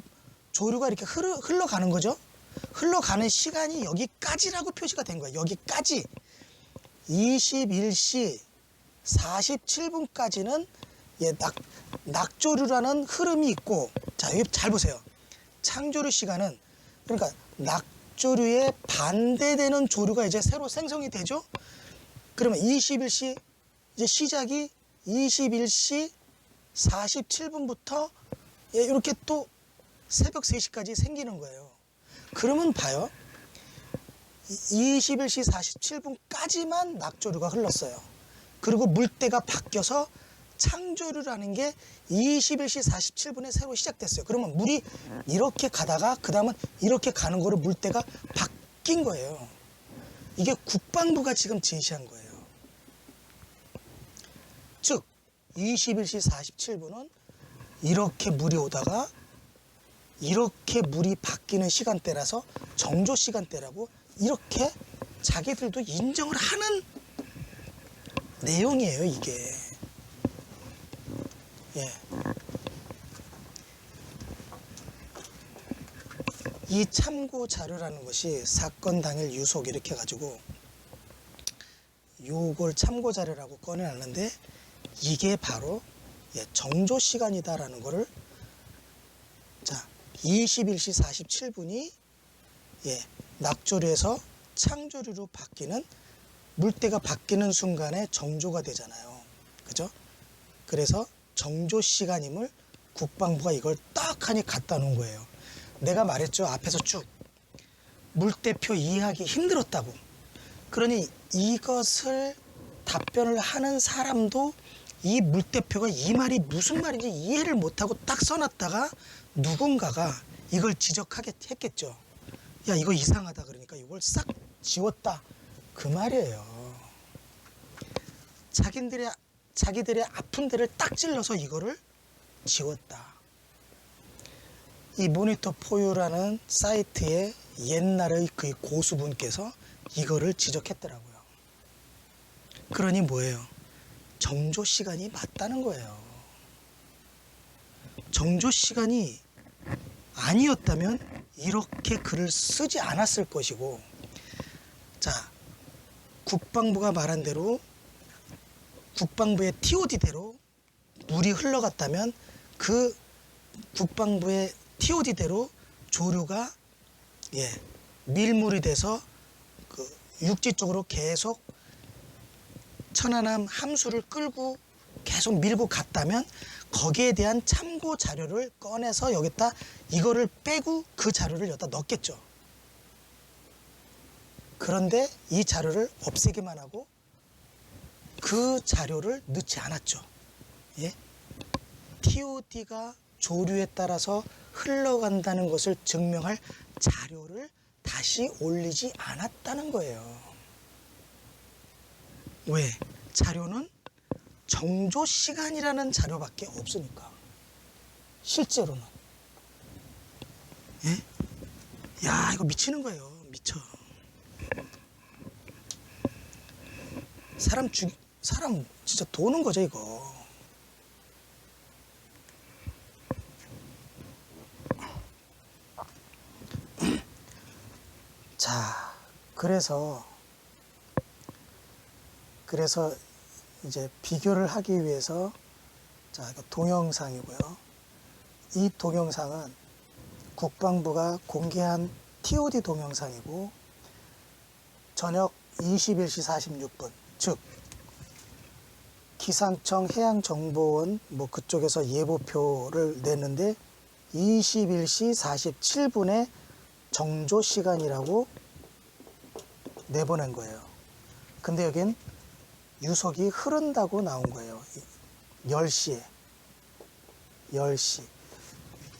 조류가 이렇게 흘러가는 거죠. 흘러가는 시간이 여기까지라고 표시가 된 거예요. 여기까지 21시 47분까지는 예, 낙조류라는 흐름이 있고, 자 여기 잘 보세요. 창조류 시간은 그러니까 낙조류에 반대되는 조류가 이제 새로 생성이 되죠. 그러면 21시 이제 시작이 21시 47분부터 예, 이렇게 또 새벽 3시까지 생기는 거예요. 그러면 봐요. 21시 47분까지만 낙조류가 흘렀어요. 그리고 물때가 바뀌어서 창조류라는 게 21시 47분에 새로 시작됐어요. 그러면 물이 이렇게 가다가 그 다음은 이렇게 가는 거로 물때가 바뀐 거예요. 이게 국방부가 지금 제시한 거예요. 즉 21시 47분은 이렇게 물이 오다가 이렇게 물이 바뀌는 시간대라서 정조 시간대라고 이렇게 자기들도 인정을 하는 내용이에요, 이게. 예. 이 참고 자료라는 것이 사건 당일 유속 이렇게 해가지고 요걸 참고 자료라고 꺼내놨는데 이게 바로 예, 정조 시간이다라는 거를 자 21시 47분이 예, 낙조류에서 창조류로 바뀌는 물때가 바뀌는 순간에 정조가 되잖아요. 그죠? 그래서 정조 시간임을 국방부가 이걸 딱 하니 갖다 놓은 거예요. 내가 말했죠. 앞에서 쭉 물때표 이해하기 힘들었다고. 그러니 이것을 답변을 하는 사람도 이 물때표가 이 말이 무슨 말인지 이해를 못하고 딱 써놨다가 누군가가 이걸 지적했겠죠. 야 이거 이상하다 그러니까 이걸 싹 지웠다 그 말이에요. 자기들의 아픈 데를 딱 찔러서 이거를 지웠다. 이 모니터4유라는 사이트에 옛날의 그 고수분께서 이거를 지적했더라고요. 그러니 뭐예요? 정조 시간이 맞다는 거예요. 정조 시간이 아니었다면 이렇게 글을 쓰지 않았을 것이고, 자, 국방부가 말한 대로 국방부의 TOD대로 물이 흘러갔다면 그 국방부의 TOD대로 조류가 예, 밀물이 돼서 그 육지 쪽으로 계속 천안함 함수를 끌고 계속 밀고 갔다면 거기에 대한 참고 자료를 꺼내서 여기다 이거를 빼고 그 자료를 여기다 넣겠죠. 그런데 이 자료를 없애기만 하고 그 자료를 넣지 않았죠. 예? TOD가 조류에 따라서 흘러간다는 것을 증명할 자료를 다시 올리지 않았다는 거예요. 왜? 자료는 정조 시간이라는 자료밖에 없으니까. 실제로는. 예? 야, 이거 미치는 거예요. 미쳐. 사람 진짜 도는 거죠, 이거. 자, 그래서 이제 비교를 하기 위해서, 자, 이거 동영상이고요. 이 동영상은 국방부가 공개한 TOD 동영상이고, 저녁 21시 46분, 즉 기상청 해양정보원 뭐 그쪽에서 예보표를 냈는데 21시 47분에 정조 시간이라고 내보낸 거예요. 근데 여긴 유속이 흐른다고 나온 거예요. 10시에. 10시.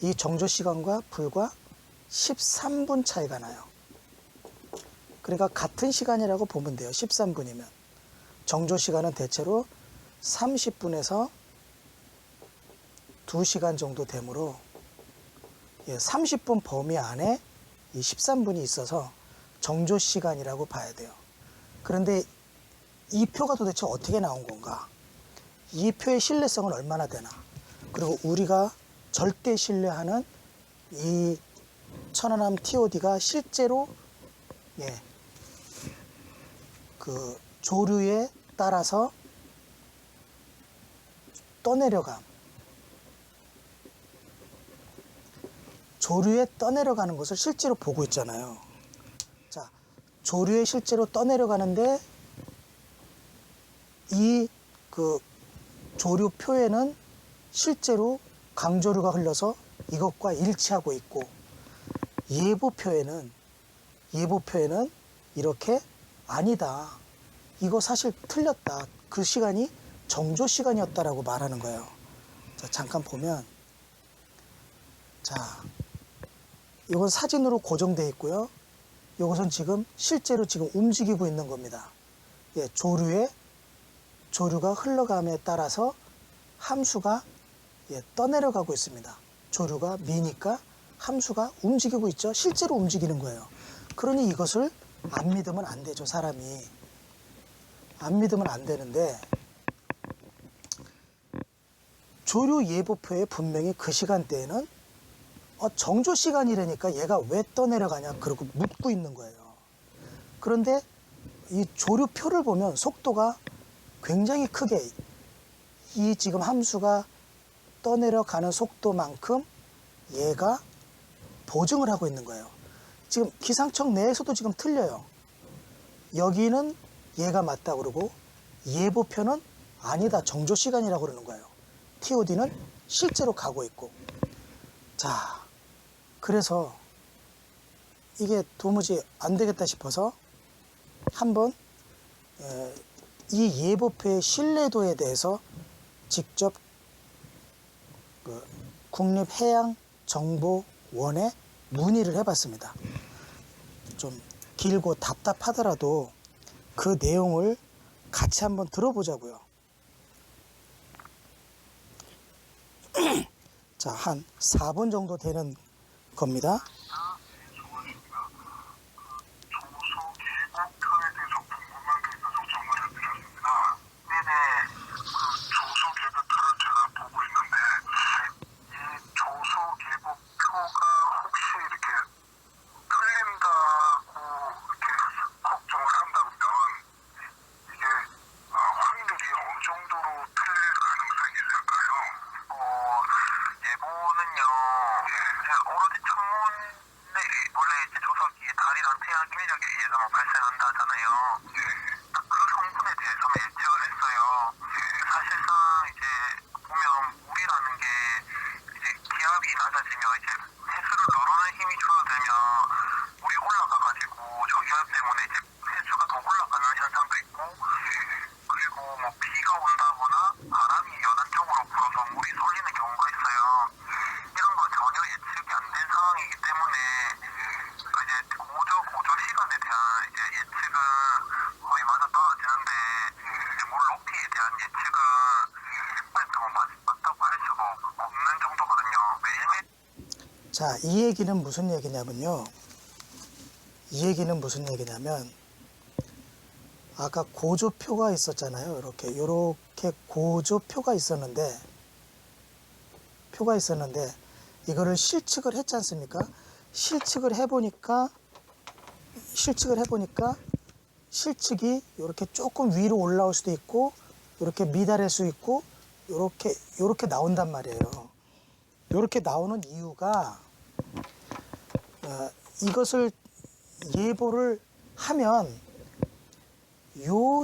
이 정조 시간과 불과 13분 차이가 나요. 그러니까 같은 시간이라고 보면 돼요. 13분이면. 정조 시간은 대체로 30분에서 2시간 정도 되므로 30분 범위 안에 이 13분이 있어서 정조 시간이라고 봐야 돼요. 그런데 이 표가 도대체 어떻게 나온 건가? 이 표의 신뢰성은 얼마나 되나? 그리고 우리가 절대 신뢰하는 이 천안함 TOD가 실제로 그 조류에 따라서 조류에 떠내려가는 것을 실제로 보고 있잖아요. 자, 조류에 실제로 떠내려가는데 이 그 조류표에는 실제로 강조류가 흘러서 이것과 일치하고 있고, 예보표에는 이렇게 아니다, 이거 사실 틀렸다, 그 시간이 정조 시간이었다라고 말하는 거예요. 자, 잠깐 보면, 자, 이건 사진으로 고정되어 있고요. 이것은 지금 실제로 지금 움직이고 있는 겁니다. 조류가 흘러감에 따라서 함수가 떠내려가고 있습니다. 조류가 미니까 함수가 움직이고 있죠. 실제로 움직이는 거예요. 그러니 이것을 안 믿으면 안 되죠. 사람이 안 믿으면 안 되는데, 조류 예보표에 분명히 그 시간대에는 정조 시간이라니까 얘가 왜 떠내려가냐 그러고 묻고 있는 거예요. 그런데 이 조류표를 보면 속도가 굉장히 크게, 이 지금 함수가 떠내려가는 속도만큼 얘가 보증을 하고 있는 거예요. 지금 기상청 내에서도 지금 틀려요. 여기는 얘가 맞다 그러고 예보표는 아니다, 정조 시간이라고 그러는 거예요. TOD는 실제로 가고 있고. 자, 그래서 이게 도무지 안 되겠다 싶어서 한번 이 예보표의 신뢰도에 대해서 직접 국립해양정보원에 문의를 해봤습니다. 좀 길고 답답하더라도 그 내용을 같이 한번 들어보자고요. 자, 한 4분 정도 되는 겁니다. 자, 이 얘기는 무슨 얘기냐면요. 이 얘기는 무슨 얘기냐면 아까 고조표가 있었잖아요. 이렇게 고조표가 있었는데 이거를 실측을 했지 않습니까? 실측을 해보니까 실측이 이렇게 조금 위로 올라올 수도 있고 이렇게 미달할 수 있고 이렇게 나온단 말이에요. 이렇게 나오는 이유가 이것을 예보를 하면 요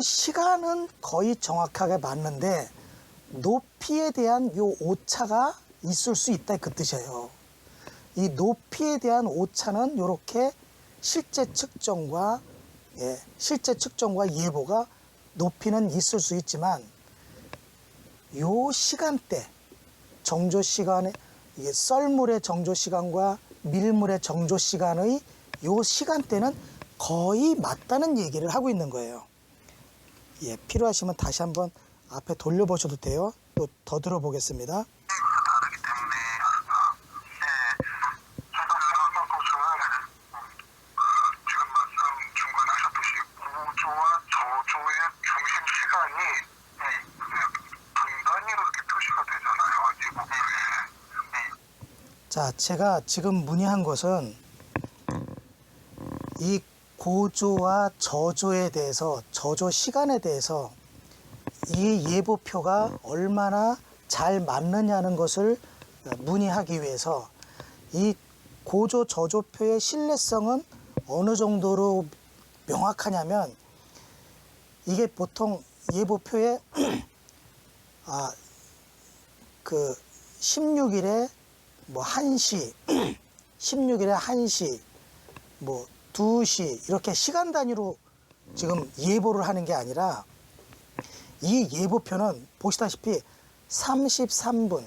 시간은 거의 정확하게 맞는데 높이에 대한 요 오차가 있을 수 있다 그 뜻이에요. 이 높이에 대한 오차는 이렇게 실제 측정과 예보가 높이는 있을 수 있지만 요 시간대 정조 시간에 썰물의 정조 시간과 밀물의 정조 시간의 요 시간대는 거의 맞다는 얘기를 하고 있는 거예요. 예, 필요하시면 다시 한번 앞에 돌려보셔도 돼요. 또 더 들어보겠습니다. 다르기 때문에 제가 생각한 것은 지금 말씀 중간에 하셨듯이 우조와 저조의 중심 시간이 분 단위로 이렇게 표시가 되잖아요. 예보표에. 자, 제가 지금 문의한 것은 이 고조와 저조에 대해서 저조 시간에 대해서 이 예보표가 얼마나 잘 맞느냐는 것을 문의하기 위해서 이 고조 저조표의 신뢰성은 어느 정도로 명확하냐면 이게 보통 예보표에 16일에 뭐 1시 16일에 1시 뭐 2시 이렇게 시간 단위로 지금 예보를 하는 게 아니라 이 예보표는 보시다시피 33분,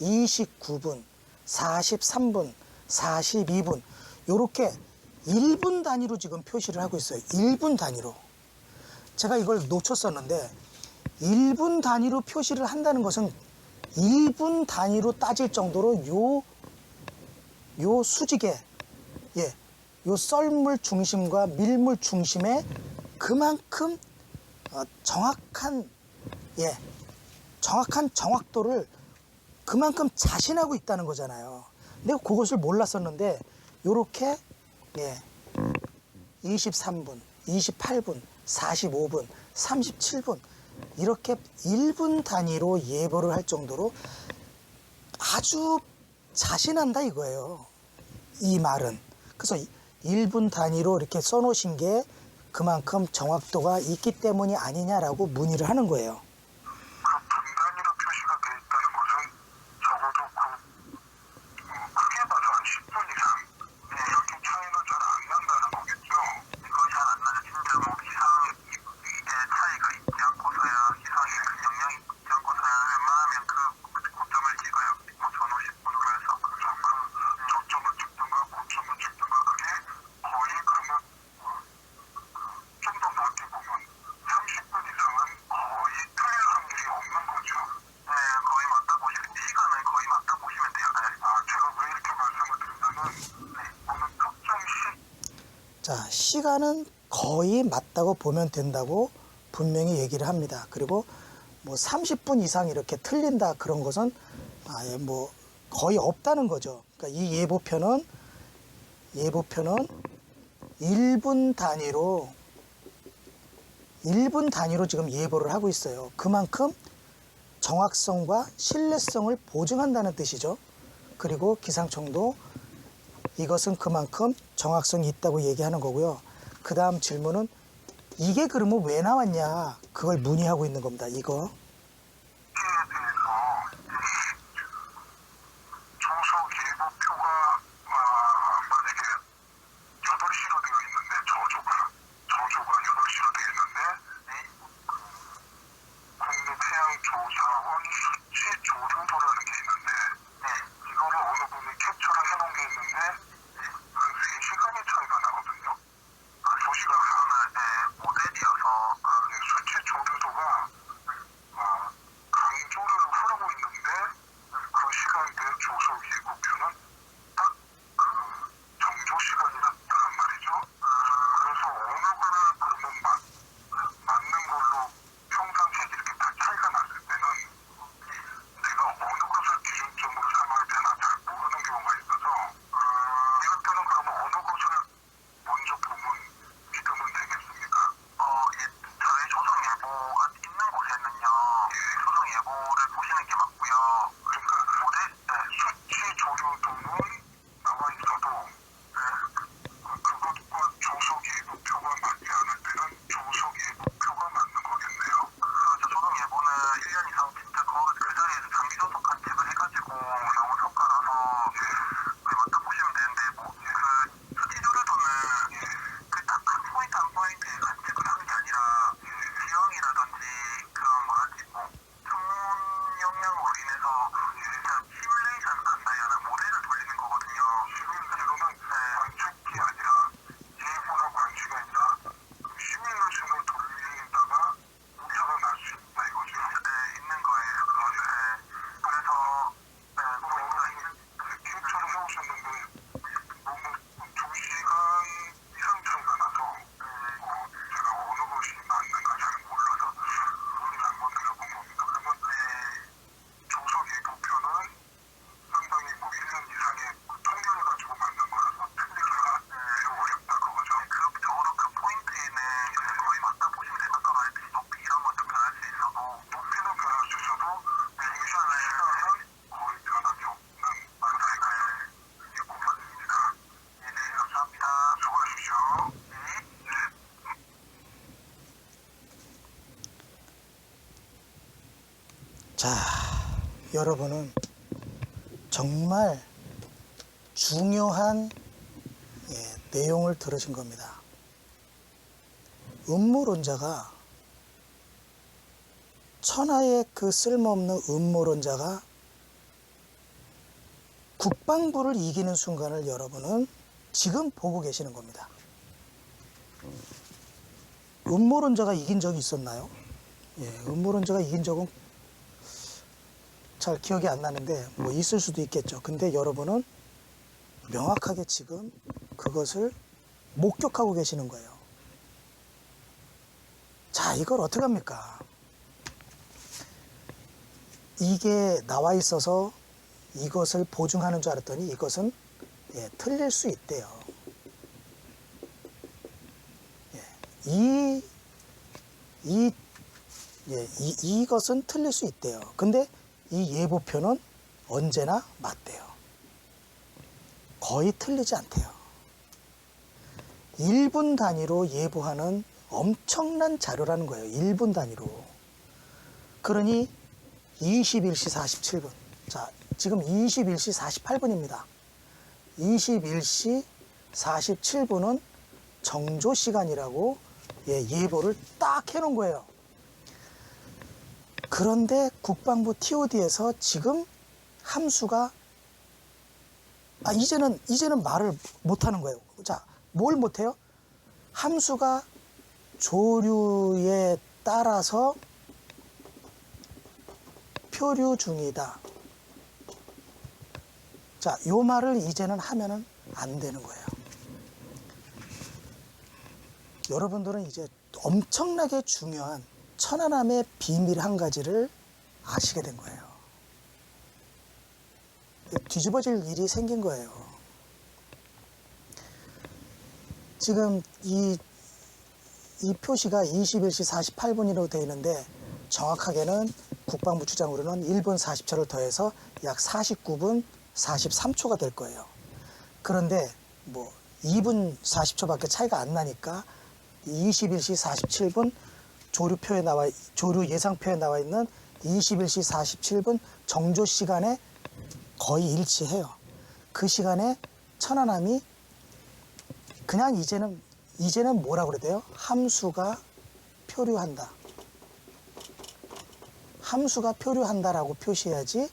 29분, 43분, 42분 이렇게 1분 단위로 지금 표시를 하고 있어요. 1분 단위로. 제가 이걸 놓쳤었는데 1분 단위로 표시를 한다는 것은 1분 단위로 따질 정도로 요 수직에 요 썰물 중심과 밀물 중심에 그만큼 정확한 정확도를 그만큼 자신하고 있다는 거잖아요. 내가 그것을 몰랐었는데 요렇게 23분, 28분, 45분, 37분 이렇게 1분 단위로 예보를 할 정도로 아주 자신한다 이거예요. 이 말은. 그래서 1분 단위로 이렇게 써놓으신 게 그만큼 정확도가 있기 때문이 아니냐라고 문의를 하는 거예요. 그 분 단위로 표시가 돼 있다는 것은 적어도 크게 봐서 한 10분 이상 이렇게 차이가 잘 안 난다는 거겠죠. 이거 잘 안 나죠. 진짜 뭐 기상의 차이가 있지 않고서야 기상에 큰 영향이 있지 않고서야 웬만하면 그 고점을 찍어요. 뭐 전후 10분으로 해서 그래서 그 저점을 찍든가 고점을 찍든가 그게 거의 그러면 좀 더 넓게 보면 30분 이상은 거의 틀릴 확률이 없는 거죠. 네, 거의 맞다 보시면 시간은 거의 맞다 보시면 돼요. 제가 왜 이렇게 말씀을 드리냐면 어느 특정 자, 시간은 거의 맞다고 보면 된다고 분명히 얘기를 합니다. 그리고 뭐 30분 이상 이렇게 틀린다 그런 것은 아예 뭐 거의 없다는 거죠. 그러니까 이 예보표는 1분 단위로 지금 예보를 하고 있어요. 그만큼 정확성과 신뢰성을 보증한다는 뜻이죠. 그리고 기상청도 이것은 그만큼 정확성이 있다고 얘기하는 거고요. 그 다음 질문은 이게 그러면 왜 나왔냐 그걸 문의하고 있는 겁니다. 이거 시기에 대해서 조속 예보표가 만약에 8시로 되어 있는데 저조가 8시로 되어 있는데 국립해양조사원 수치 조류도라는 게 있는데 이거를 어느 분이 캡처를 해놓은 게 있는데 한 3시간의 차이가 나거든요. 도시가 하나의 모델이어서 수치 조류도가 자, 여러분은 정말 중요한 내용을 들으신 겁니다. 음모론자가, 천하의 그 쓸모없는 음모론자가 국방부를 이기는 순간을 여러분은 지금 보고 계시는 겁니다. 음모론자가 이긴 적이 있었나요? 음모론자가 이긴 적은 잘 기억이 안 나는데 뭐 있을 수도 있겠죠. 근데 여러분은 명확하게 지금 그것을 목격하고 계시는 거예요. 자, 이걸 어떻게 합니까? 이게 나와 있어서 이것을 보증하는 줄 알았더니 이것은 틀릴 수 있대요. 이것은 틀릴 수 있대요. 근데 이 예보표는 언제나 맞대요. 거의 틀리지 않대요. 1분 단위로 예보하는 엄청난 자료라는 거예요. 1분 단위로. 그러니 21시 47분. 자, 지금 21시 48분입니다. 21시 47분은 정조 시간이라고 예보를 딱 해놓은 거예요. 그런데 국방부 TOD에서 지금 함수가 이제는 말을 못하는 거예요. 자, 뭘 못해요? 함수가 조류에 따라서 표류 중이다. 자, 요 말을 이제는 하면은 안 되는 거예요. 여러분들은 이제 엄청나게 중요한 천안함의 비밀 한 가지를 아시게 된 거예요. 뒤집어질 일이 생긴 거예요. 지금 이 표시가 21시 48분이라고 되어 있는데 정확하게는 국방부 주장으로는 1분 40초를 더해서 약 49분 43초가 될 거예요. 그런데 뭐 2분 40초밖에 차이가 안 나니까 21시 47분 조류 예상표에 나와 있는 21시 47분 정조 시간에 거의 일치해요. 그 시간에 천안함이 그냥 이제는 뭐라고 그래야 돼요? 함수가 표류한다. 함수가 표류한다라고 표시해야지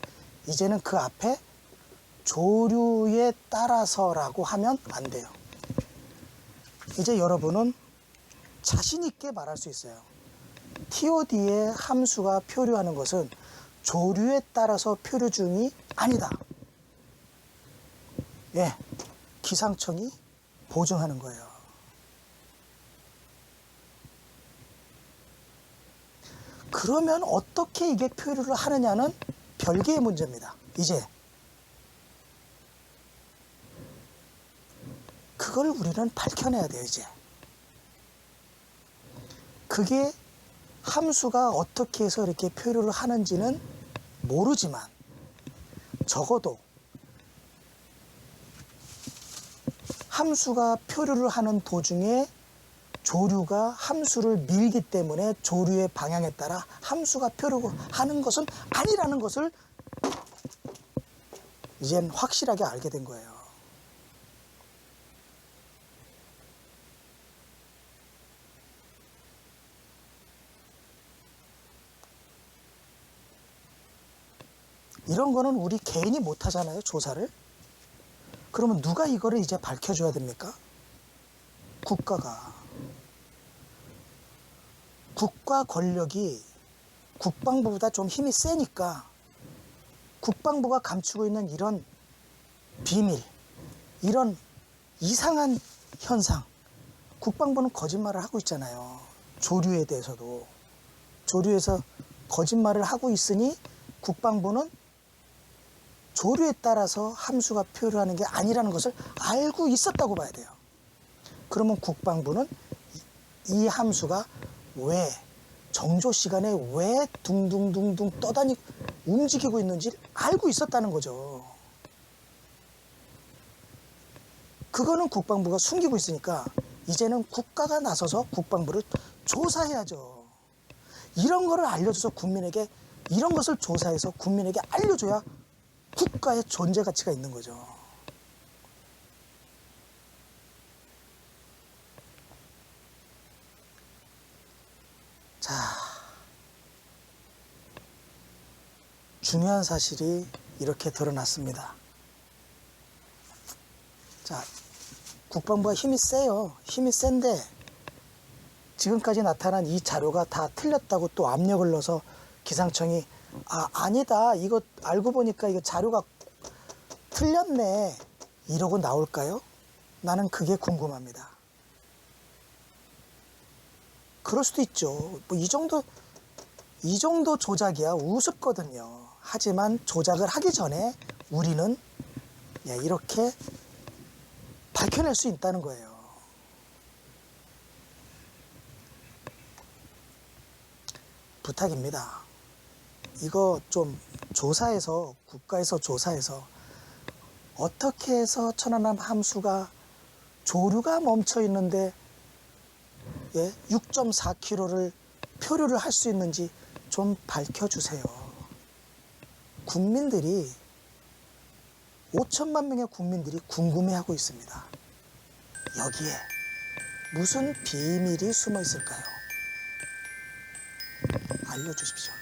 이제는 그 앞에 조류에 따라서라고 하면 안 돼요. 이제 여러분은 자신 있게 말할 수 있어요. TOD의 함수가 표류하는 것은 조류에 따라서 표류 중이 아니다. 기상청이 보증하는 거예요. 그러면 어떻게 이게 표류를 하느냐는 별개의 문제입니다. 이제 그걸 우리는 밝혀내야 돼요. 이제 그게 함수가 어떻게 해서 이렇게 표류를 하는지는 모르지만 적어도 함수가 표류를 하는 도중에 조류가 함수를 밀기 때문에 조류의 방향에 따라 함수가 표류하는 것은 아니라는 것을 이젠 확실하게 알게 된 거예요. 이런 거는 우리 개인이 못 하잖아요, 조사를. 그러면 누가 이거를 이제 밝혀줘야 됩니까? 국가가. 국가 권력이 국방부보다 좀 힘이 세니까 국방부가 감추고 있는 이런 비밀, 이런 이상한 현상, 국방부는 거짓말을 하고 있잖아요. 조류에 대해서도. 조류에서 거짓말을 하고 있으니 국방부는 조류에 따라서 함수가 표류하는 게 아니라는 것을 알고 있었다고 봐야 돼요. 그러면 국방부는 이 함수가 왜 정조 시간에 왜 둥둥둥둥 떠다니고 움직이고 있는지 알고 있었다는 거죠. 그거는 국방부가 숨기고 있으니까 이제는 국가가 나서서 국방부를 조사해야죠. 이런 거를 알려줘서 국민에게 이런 것을 조사해서 국민에게 알려줘야 국가의 존재 가치가 있는 거죠. 자, 중요한 사실이 이렇게 드러났습니다. 자, 국방부가 힘이 세요. 힘이 센데 지금까지 나타난 이 자료가 다 틀렸다고 또 압력을 넣어서 기상청이 아니다. 이거 알고 보니까 이거 자료가 틀렸네. 이러고 나올까요? 나는 그게 궁금합니다. 그럴 수도 있죠. 뭐 이 정도 조작이야 우습거든요. 하지만 조작을 하기 전에 우리는 이렇게 밝혀낼 수 있다는 거예요. 부탁입니다. 이거 좀 조사해서 국가에서 조사해서 어떻게 해서 천안함 함수가 조류가 멈춰 있는데 6.4km를 표류를 할 수 있는지 좀 밝혀주세요. 국민들이 5천만 명의 국민들이 궁금해하고 있습니다. 여기에 무슨 비밀이 숨어 있을까요? 알려주십시오.